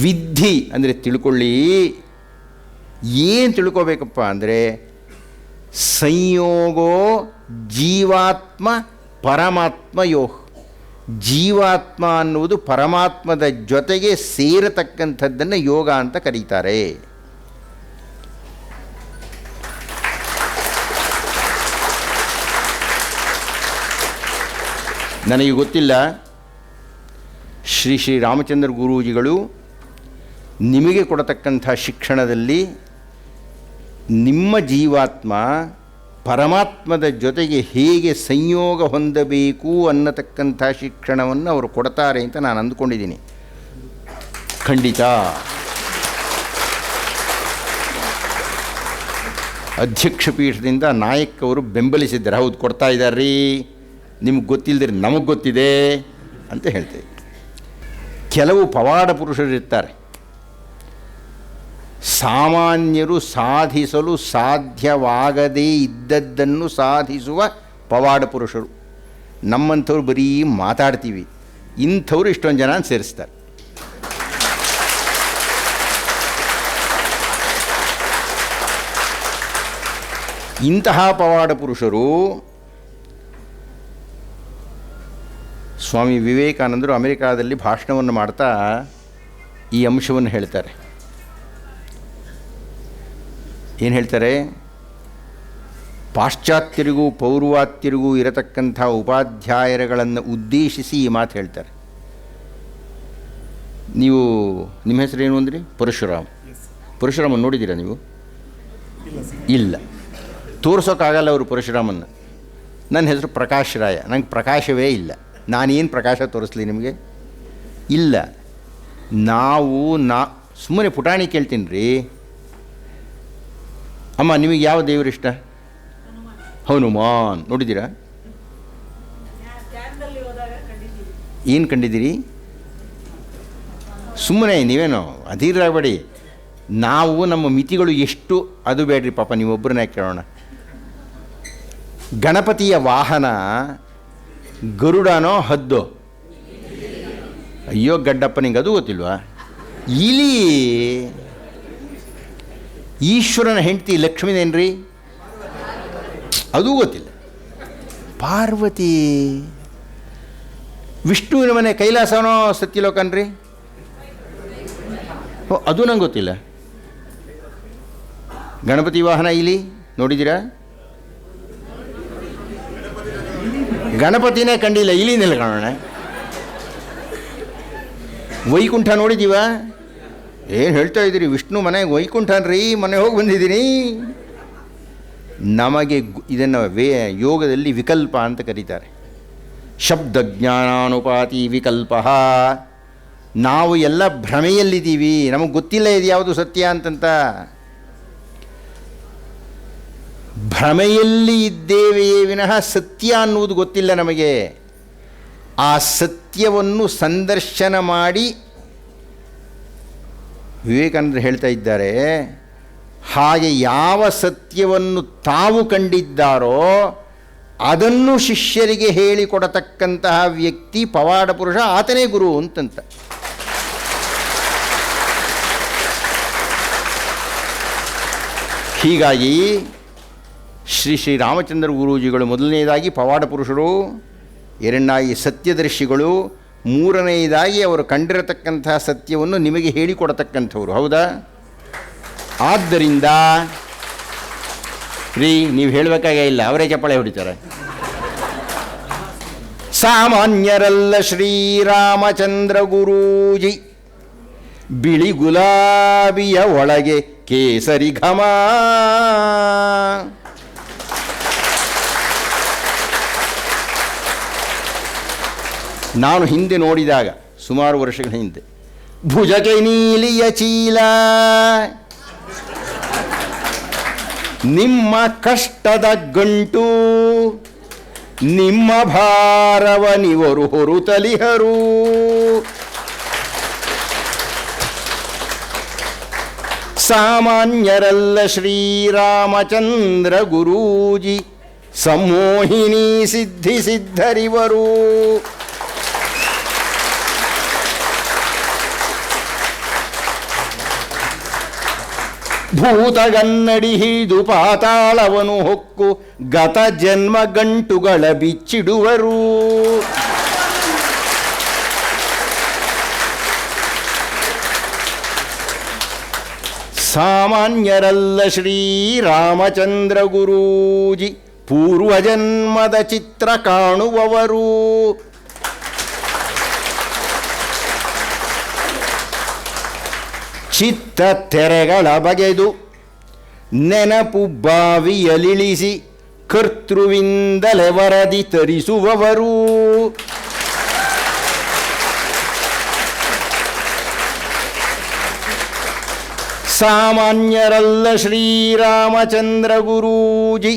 ವಿದ್ಧಿ ಅಂದರೆ ತಿಳ್ಕೊಳ್ಳಿ. ಏನು ತಿಳ್ಕೋಬೇಕಪ್ಪ ಅಂದರೆ ಸಂಯೋಗೋ ಜೀವಾತ್ಮ ಪರಮಾತ್ಮ ಯೋಗ. ಜೀವಾತ್ಮ ಅನ್ನುವುದು ಪರಮಾತ್ಮದ ಜೊತೆಗೆ ಸೇರತಕ್ಕಂಥದ್ದನ್ನು ಯೋಗ ಅಂತ ಕರೀತಾರೆ. ನನಗೆ ಗೊತ್ತಿಲ್ಲ, ಶ್ರೀ ಶ್ರೀ ರಾಮಚಂದ್ರ ಗುರೂಜಿಗಳು ನಿಮಗೆ ಕೊಡತಕ್ಕಂಥ ಶಿಕ್ಷಣದಲ್ಲಿ ನಿಮ್ಮ ಜೀವಾತ್ಮ ಪರಮಾತ್ಮದ ಜೊತೆಗೆ ಹೇಗೆ ಸಂಯೋಗ ಹೊಂದಬೇಕು ಅನ್ನತಕ್ಕಂಥ ಶಿಕ್ಷಣವನ್ನು ಅವರು ಕೊಡ್ತಾರೆ ಅಂತ ನಾನು ಅಂದುಕೊಂಡಿದ್ದೀನಿ. ಖಂಡಿತ ಅಧ್ಯಕ್ಷ ಪೀಠದಿಂದ ನಾಯಕ್ ಅವರು ಬೆಂಬಲಿಸಿದ್ದಾರೆ. ಹೌದು, ಕೊಡ್ತಾ ಇದ್ದಾರ್ರೀ, ನಿಮ್ಗೆ ಗೊತ್ತಿಲ್ಲದ್ರೆ ನಮಗೆ ಗೊತ್ತಿದೆ ಅಂತ ಹೇಳ್ತೇವೆ. ಕೆಲವು ಪವಾಡ ಪುರುಷರಿರ್ತಾರೆ, ಸಾಮಾನ್ಯರು ಸಾಧಿಸಲು ಸಾಧ್ಯವಾಗದೇ ಇದ್ದದ್ದನ್ನು ಸಾಧಿಸುವ ಪವಾಡ ಪುರುಷರು. ನಮ್ಮಂಥವ್ರು ಬರೀ ಮಾತಾಡ್ತೀವಿ, ಇಂಥವ್ರು ಇಷ್ಟೊಂದು ಜನ ಸೇರಿಸ್ತಾರೆ. ಇಂತಹ ಪವಾಡ ಪುರುಷರು ಸ್ವಾಮಿ ವಿವೇಕಾನಂದರು ಅಮೆರಿಕಾದಲ್ಲಿ ಭಾಷಣವನ್ನು ಮಾಡ್ತಾ ಈ ಅಂಶವನ್ನು ಹೇಳ್ತಾರೆ. ಏನು ಹೇಳ್ತಾರೆ? ಪಾಶ್ಚಾತ್ಯರಿಗೂ ಪೌರ್ವಾತ್ಯರಿಗೂ ಇರತಕ್ಕಂಥ ಉಪಾಧ್ಯಾಯರುಗಳನ್ನು ಉದ್ದೇಶಿಸಿ ಈ ಮಾತು ಹೇಳ್ತಾರೆ. ನೀವು ನಿಮ್ಮ ಹೆಸರೇನು ಅಂದ್ರಿ? ಪರಶುರಾಮ್. ಪರಶುರಾಮನ್ ನೋಡಿದ್ದೀರಾ ನೀವು? ಇಲ್ಲ, ತೋರ್ಸೋಕ್ಕಾಗಲ್ಲ ಅವರು ಪರಶುರಾಮನ್ನು. ನನ್ನ ಹೆಸರು ಪ್ರಕಾಶ್ ರಾಯ, ನಂಗೆ ಪ್ರಕಾಶವೇ ಇಲ್ಲ. ನಾನೇನು ಪ್ರಕಾಶ ತೋರಿಸ್ಲಿ ನಿಮಗೆ? ಇಲ್ಲ. ಸುಮ್ಮನೆ ಪುಟಾಣಿ ಕೇಳ್ತೀನಿ ರೀ, ಅಮ್ಮ ನಿಮಗೆ ಯಾವ ದೇವರಿಷ್ಟ? ಹನುಮಾನ್. ನೋಡಿದ್ದೀರಾ? ಏನು ಕಂಡಿದ್ದೀರಿ? ಸುಮ್ಮನೆ ನೀವೇನೋ ಅಧೀರಾಗಬೇಡಿ. ನಾವು ನಮ್ಮ ಮಿತಿಗಳು ಎಷ್ಟು ಅದು ಬೇಡ್ರಿ ಪಾಪ, ನೀವೊಬ್ಬರನ್ನೇ ಕೇಳೋಣ. ಗಣಪತಿಯ ವಾಹನ ಗರುಡನೋ ಹದ್ದೋ? ಅಯ್ಯೋ ಗಡ್ಡಪ್ಪ, ನಿಂಗೆ ಅದು ಗೊತ್ತಿಲ್ವಾ? ಇಲಿ. ಈಶ್ವರನ ಹೆಂಡತಿ ಲಕ್ಷ್ಮೀನೇನ್ರಿ? ಅದೂ ಗೊತ್ತಿಲ್ಲ. ಪಾರ್ವತಿ. ವಿಷ್ಣುವಿನ ಮನೆ ಕೈಲಾಸನೋ ಸತ್ಯಲೋಕನ್ರಿ? ಅದು ನಂಗೆ ಗೊತ್ತಿಲ್ಲ. ಗಣಪತಿ ವಾಹನ ಇಲಿ ನೋಡಿದ್ದೀರಾ? ಗಣಪತಿನೇ ಕಂಡಿಲ್ಲ, ಇಲಿನೆಲ್ಲ ಕಾಣೋಣ. ವೈಕುಂಠ ನೋಡಿದ್ದೀವ? ಏನು ಹೇಳ್ತಾ ಇದ್ದೀರಿ? ವಿಷ್ಣು ಮನೆಗೆ ವೈಕುಂಠನ್ರಿ, ಮನೆ ಹೋಗಿ ಬಂದಿದ್ದೀನಿ. ನಮಗೆ ಇದನ್ನು ಯೋಗದಲ್ಲಿ ವಿಕಲ್ಪ ಅಂತ ಕರೀತಾರೆ. ಶಬ್ದ ಜ್ಞಾನಾನುಪಾತಿ ವಿಕಲ್ಪ. ನಾವು ಎಲ್ಲ ಭ್ರಮೆಯಲ್ಲಿದ್ದೀವಿ, ನಮಗೆ ಗೊತ್ತಿಲ್ಲ ಇದು ಯಾವುದು ಸತ್ಯ ಅಂತಂತ. ಭ್ರಮೆಯಲ್ಲಿ ಇದ್ದೇವೆಯೇ ವಿನಃ ಸತ್ಯ ಅನ್ನುವುದು ಗೊತ್ತಿಲ್ಲ ನಮಗೆ. ಆ ಸತ್ಯವನ್ನು ಸಂದರ್ಶನ ಮಾಡಿ ವಿವೇಕಾನಂದರು ಹೇಳ್ತಾ ಇದ್ದಾರೆ, ಹಾಗೆ ಯಾವ ಸತ್ಯವನ್ನು ತಾವು ಕಂಡಿದ್ದಾರೋ ಅದನ್ನು ಶಿಷ್ಯರಿಗೆ ಹೇಳಿಕೊಡತಕ್ಕಂತಹ ವ್ಯಕ್ತಿ ಪವಾಡ ಪುರುಷ, ಆತನೇ ಗುರು ಅಂತಂತ. ಹೀಗಾಗಿ ಶ್ರೀ ರಾಮಚಂದ್ರ ಗುರೂಜಿಗಳು ಮೊದಲನೆಯದಾಗಿ ಪವಾಡ ಪುರುಷರು, ಎರಡನೇದಾಗಿ ಸತ್ಯದರ್ಶಿಗಳು, ಮೂರನೆಯದಾಗಿ ಅವರು ಕಂಡಿರತಕ್ಕಂತಹ ಸತ್ಯವನ್ನು ನಿಮಗೆ ಹೇಳಿಕೊಡತಕ್ಕಂಥವ್ರು. ಹೌದಾ? ಆದ್ದರಿಂದ ನೀವು ಹೇಳಬೇಕಾಗೇ ಇಲ್ಲ, ಅವರೇ ಚಪ್ಪಾಳೆ ಹೊಡಿತಾರೆ. ಸಾಮಾನ್ಯರಲ್ಲ ಶ್ರೀರಾಮಚಂದ್ರ ಗುರೂಜಿ, ಬಿಳಿ ಗುಲಾಬಿಯ ಒಳಗೆ ಕೇಸರಿ ಘಮ. ನಾನು ಹಿಂದೆ ನೋಡಿದಾಗ, ಸುಮಾರು ವರ್ಷಗಳ ಹಿಂದೆ, ಭುಜಕ್ಕೆ ನೀಲಿಯ ಚೀಲ, ನಿಮ್ಮ ಕಷ್ಟದ ಗಂಟು, ನಿಮ್ಮ ಭಾರವನಿವರು ಹೊರುತಲಿಹರು. ಸಾಮಾನ್ಯರಲ್ಲ ಶ್ರೀರಾಮಚಂದ್ರ ಗುರೂಜಿ, ಸಂಮೋಹಿನಿ ಸಿದ್ಧಿ ಸಿದ್ಧರಿವರು. ಭೂತಗನ್ನಡಿ ಹಿಡಿದು ಪಾತಾಳವನು ಹೊಕ್ಕು ಗತ ಜನ್ಮ ಗಂಟುಗಳ ಬಿಚ್ಚಿಡುವರು. ಸಾಮಾನ್ಯರಲ್ಲ ಶ್ರೀರಾಮಚಂದ್ರ ಗುರೂಜಿ, ಪೂರ್ವಜನ್ಮದ ಚಿತ್ರ ಕಾಣುವವರು. ಚಿತ್ತ ತೆರೆಗಳ ಬಗೆದು ನೆನಪು ಬಾವಿಯಲಿಳಿಸಿ ಕರ್ತೃವಿಂದಲೇ ವರದಿ ತರಿಸುವವರು. ಸಾಮಾನ್ಯರಲ್ಲ ಶ್ರೀರಾಮಚಂದ್ರ ಗುರೂಜಿ,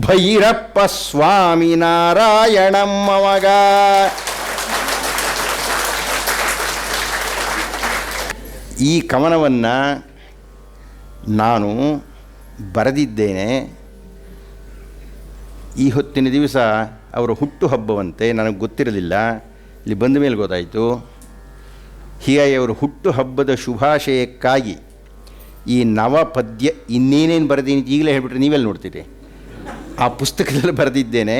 ಭೈರಪ್ಪ ಸ್ವಾಮಿ ನಾರಾಯಣಮ್ಮ ಮಗ. ಈ ಕವನವನ್ನು ನಾನು ಬರೆದಿದ್ದೇನೆ. ಈ ಹೊತ್ತಿನ ದಿವಸ ಅವರ ಹುಟ್ಟುಹಬ್ಬವಂತೆ, ನನಗೆ ಗೊತ್ತಿರಲಿಲ್ಲ, ಇಲ್ಲಿ ಬಂದ ಮೇಲೆ ಗೊತ್ತಾಯಿತು. ಹೀಗಾಗಿ ಅವರು ಹುಟ್ಟುಹಬ್ಬದ ಶುಭಾಶಯಕ್ಕಾಗಿ ಈ ನವಪದ್ಯ ಇನ್ನೇನೇನು ಬರೆದೀನಿ ಈಗಲೇ ಹೇಳಿಬಿಟ್ರೆ ನೀವೆಲ್ಲ ನೋಡ್ತೀರಿ. ಆ ಪುಸ್ತಕದಲ್ಲಿ ಬರೆದಿದ್ದೇನೆ.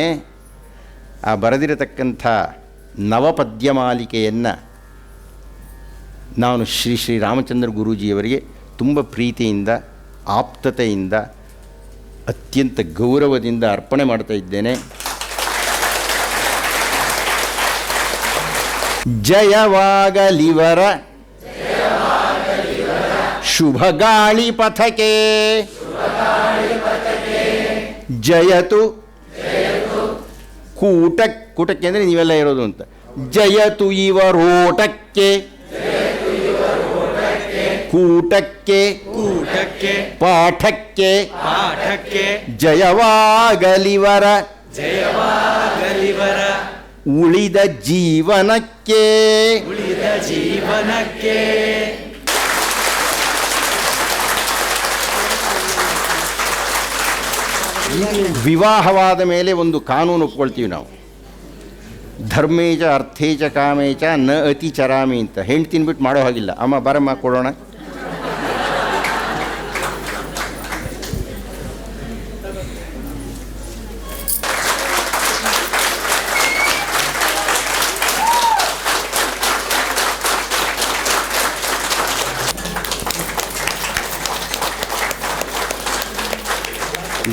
ಆ ಬರೆದಿರತಕ್ಕಂಥ ನವಪದ್ಯ ಮಾಲಿಕೆಯನ್ನು ನಾನು ಶ್ರೀ ರಾಮಚಂದ್ರ ಗುರೂಜಿಯವರಿಗೆ ತುಂಬ ಪ್ರೀತಿಯಿಂದ, ಆಪ್ತತೆಯಿಂದ, ಅತ್ಯಂತ ಗೌರವದಿಂದ ಅರ್ಪಣೆ ಮಾಡ್ತಾ ಇದ್ದೇನೆ. ಜಯವಾಗಲಿವರ ಶುಭ ಗಾಳಿ ಪಥಕ್ಕೆ, ಜಯತು ಕೂಟಕ್ಕೆ ಅಂದರೆ ನೀವೆಲ್ಲ ಇರೋದು ಅಂತ. ಜಯತು ಇವರೋಟಕ್ಕೆ, ಕೂಟಕ್ಕೆ ಪಾಠಕ್ಕೆ ಜಯವಾಗಲಿವರ ಉಳಿದ ಜೀವನಕ್ಕೆ. ವಿವಾಹವಾದ ಮೇಲೆ ಒಂದು ಕಾನೂನು ಒಪ್ಕೊಳ್ತೀವಿ ನಾವು, ಧರ್ಮೇಚ ಅರ್ಥೇಚ ಕಾಮೇಚ ನ ಅತಿ ಚರಾಮಿ ಅಂತ. ಹೆಣ್ಣು ತಿನ್ಬಿಟ್ಟು ಮಾಡೋ ಹಾಗಿಲ್ಲ. ಅಮ್ಮ ಬರಮ್ಮ ಕೊಡೋಣ.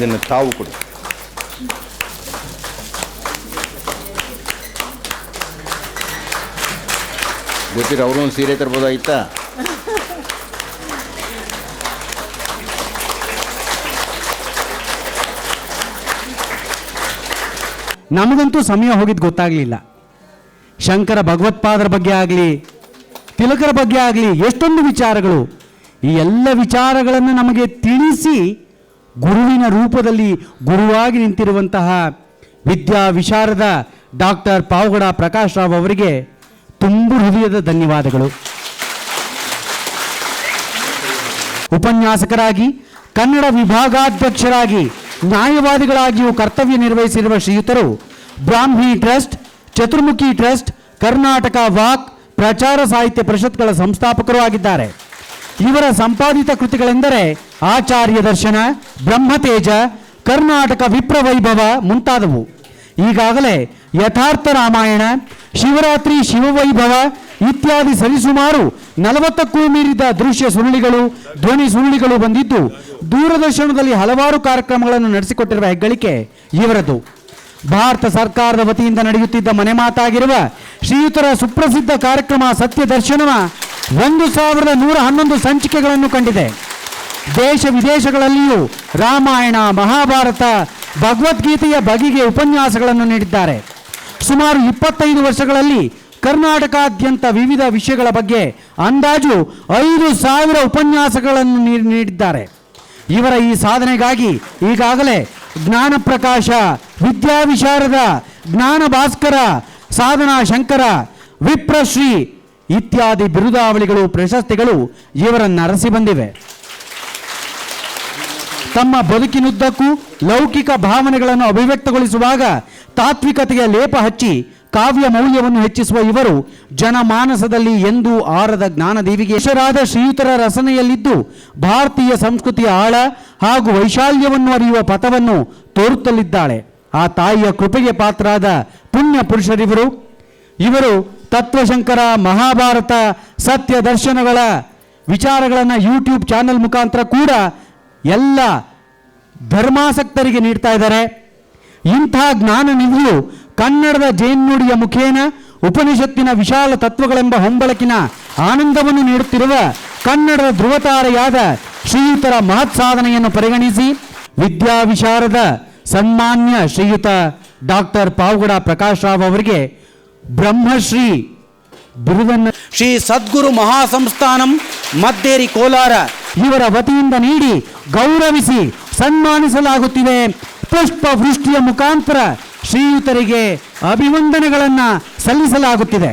ಇದನ್ನು ತಾವು ಕೊಡಿ. ಗೊತ್ತಿರ ಅವರು ಒಂದು ಸೀರೆ ತರ್ಬೋದಾಯ್ತಾ? ನಮಗಂತೂ ಸಮಯ ಹೋಗಿದ್ದು ಗೊತ್ತಾಗಲಿಲ್ಲ. ಶಂಕರ ಭಗವತ್ಪಾದರ ಬಗ್ಗೆ ಆಗಲಿ, ತಿಲಕರ ಬಗ್ಗೆ ಆಗಲಿ ಎಷ್ಟೊಂದು ವಿಚಾರಗಳು, ಈ ಎಲ್ಲ ವಿಚಾರಗಳನ್ನು ನಮಗೆ ತಿಳಿಸಿ ಗುರುವಿನ ರೂಪದಲ್ಲಿ ಗುರುವಾಗಿ ನಿಂತಿರುವಂತಹ ವಿದ್ಯಾ ವಿಶಾರದ ಡಾಕ್ಟರ್ ಪಾವಗಡ ಪ್ರಕಾಶ್ ರಾವ್ ಅವರಿಗೆ ತುಂಬು ಹೃದಯದ ಧನ್ಯವಾದಗಳು. ಉಪನ್ಯಾಸಕರಾಗಿ, ಕನ್ನಡ ವಿಭಾಗಾಧ್ಯಕ್ಷರಾಗಿ, ನ್ಯಾಯವಾದಿಗಳಾಗಿಯೂ ಕರ್ತವ್ಯ ನಿರ್ವಹಿಸಿರುವ ಶ್ರೀಯುತರು ಬ್ರಾಹ್ಮಿ ಟ್ರಸ್ಟ್, ಚತುರ್ಮುಖಿ ಟ್ರಸ್ಟ್, ಕರ್ನಾಟಕ ವಾಕ್ ಪ್ರಚಾರ ಸಾಹಿತ್ಯ ಪರಿಷತ್ಗಳ ಸಂಸ್ಥಾಪಕರೂ ಆಗಿದ್ದಾರೆ. ಇವರ ಸಂಪಾದಿತ ಕೃತಿಗಳೆಂದರೆ ಆಚಾರ್ಯ ದರ್ಶನ, ಬ್ರಹ್ಮತೇಜ, ಕರ್ನಾಟಕ ವಿಪ್ರವೈಭವ ಮುಂತಾದವು. ಈಗಾಗಲೇ ಯಥಾರ್ಥ ರಾಮಾಯಣ, ಶಿವರಾತ್ರಿ ಶಿವವೈಭವ ಇತ್ಯಾದಿ ಸರಿಸುಮಾರು 40ಕ್ಕೂ ಮೀರಿದ ದೃಶ್ಯ ಸುರುಳಿಗಳು, ಧ್ವನಿ ಸುರುಳಿಗಳು ಬಂದಿದ್ದು ದೂರದರ್ಶನದಲ್ಲಿ ಹಲವಾರು ಕಾರ್ಯಕ್ರಮಗಳನ್ನು ನಡೆಸಿಕೊಟ್ಟಿರುವ ಹೆಗ್ಗಳಿಕೆ ಇವರದು. ಭಾರತ ಸರ್ಕಾರದ ವತಿಯಿಂದ ನಡೆಯುತ್ತಿದ್ದ ಮನೆ ಮಾತಾಗಿರುವ ಶ್ರೀಯುತರ ಸುಪ್ರಸಿದ್ಧ ಕಾರ್ಯಕ್ರಮ ಸತ್ಯ ದರ್ಶನವ 1111 ಸಂಚಿಕೆಗಳನ್ನು ಕಂಡಿದೆ. ದೇಶ ವಿದೇಶಗಳಲ್ಲಿಯೂ ರಾಮಾಯಣ, ಮಹಾಭಾರತ, ಭಗವದ್ಗೀತೆಯ ಬಗೆಗೆ ಉಪನ್ಯಾಸಗಳನ್ನು ನೀಡಿದ್ದಾರೆ. ಸುಮಾರು 25 ವರ್ಷಗಳಲ್ಲಿ ಕರ್ನಾಟಕಾದ್ಯಂತ ವಿವಿಧ ವಿಷಯಗಳ ಬಗ್ಗೆ ಅಂದಾಜು 5,000 ಉಪನ್ಯಾಸಗಳನ್ನು ನೀಡಿದ್ದಾರೆ. ಇವರ ಈ ಸಾಧನೆಗಾಗಿ ಈಗಾಗಲೇ ಜ್ಞಾನ ಪ್ರಕಾಶ, ವಿದ್ಯಾ ವಿಶಾರದ, ಜ್ಞಾನ ಭಾಸ್ಕರ, ಸಾಧನಾ ಶಂಕರ, ವಿಪ್ರಶ್ರೀ ಇತ್ಯಾದಿ ಬಿರುದಾವಳಿಗಳು, ಪ್ರಶಸ್ತಿಗಳು ಇವರನ್ನು ಅರಸಿ ಬಂದಿವೆ. ತಮ್ಮ ಬದುಕಿನುದ್ದಕ್ಕೂ ಲೌಕಿಕ ಭಾವನೆಗಳನ್ನು ಅಭಿವ್ಯಕ್ತಗೊಳಿಸುವಾಗ ತಾತ್ವಿಕತೆಯ ಲೇಪ ಹಚ್ಚಿ ಕಾವ್ಯ ಮೌಲ್ಯವನ್ನು ಹೆಚ್ಚಿಸುವ ಇವರು ಜನಮಾನಸದಲ್ಲಿ ಎಂದೂ ಆರದ ಜ್ಞಾನದೇವಿಗೆ ಹೆಸರಾದ ಶ್ರೀಯುತರ ರಸನೆಯಲ್ಲಿದ್ದು ಭಾರತೀಯ ಸಂಸ್ಕೃತಿಯ ಆಳ ಹಾಗೂ ವೈಶಾಲ್ಯವನ್ನು ಅರಿಯುವ ಪಥವನ್ನು ತೋರುತ್ತಲಿದ್ದಾಳೆ. ಆ ತಾಯಿಯ ಕೃಪೆಗೆ ಪಾತ್ರರಾದ ಪುಣ್ಯ ಪುರುಷರಿವರು. ಇವರು ತತ್ವಶಂಕರ, ಮಹಾಭಾರತ, ಸತ್ಯ ದರ್ಶನಗಳ ವಿಚಾರಗಳನ್ನು ಯೂಟ್ಯೂಬ್ ಚಾನೆಲ್ ಮುಖಾಂತರ ಕೂಡ ಎಲ್ಲ ಧರ್ಮಾಸಕ್ತರಿಗೆ ನೀಡ್ತಾ ಇದ್ದಾರೆ. ಇಂಥ ಜ್ಞಾನ ನಿಧಿಯು ಕನ್ನಡದ ಜೇನುಡಿಯ ಮುಖೇನ ಉಪನಿಷತ್ತಿನ ವಿಶಾಲ ತತ್ವಗಳೆಂಬ ಹೊಂಬಳಕಿನ ಆನಂದವನ್ನು ನೀಡುತ್ತಿರುವ ಕನ್ನಡದ ಧ್ರುವತಾರೆಯಾದ ಶ್ರೀಯುತರ ಮಹತ್ ಸಾಧನೆಯನ್ನು ಪರಿಗಣಿಸಿ ವಿದ್ಯಾ ವಿಶಾರದ ಸನ್ಮಾನ್ಯ ಶ್ರೀಯುತ ಡಾಕ್ಟರ್ ಪಾವಗಡ ಪ್ರಕಾಶ್ ರಾವ್ ಅವರಿಗೆ ಬ್ರಹ್ಮಶ್ರೀ ಬಿರುದನ್ನು ಶ್ರೀ ಸದ್ಗುರು ಮಹಾಸಂಸ್ಥಾನಂ ಮದ್ದೇರಿ ಕೋಲಾರ ಇವರ ವತಿಯಿಂದ ನೀಡಿ ಗೌರವಿಸಿ ಸನ್ಮಾನಿಸಲಾಗುತ್ತಿದೆ. ಪುಷ್ಪ ವೃಷ್ಟಿಯ ಮುಖಾಂತರ ಶ್ರೀಯುತರಿಗೆ ಅಭಿವಂದನೆಗಳನ್ನು ಸಲ್ಲಿಸಲಾಗುತ್ತಿದೆ.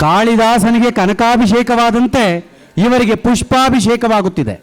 ಕಾಳಿದಾಸನಿಗೆ ಕನಕಾಭಿಷೇಕವಾದಂತೆ ಇವರಿಗೆ ಪುಷ್ಪಾಭಿಷೇಕವಾಗುತ್ತಿದೆ.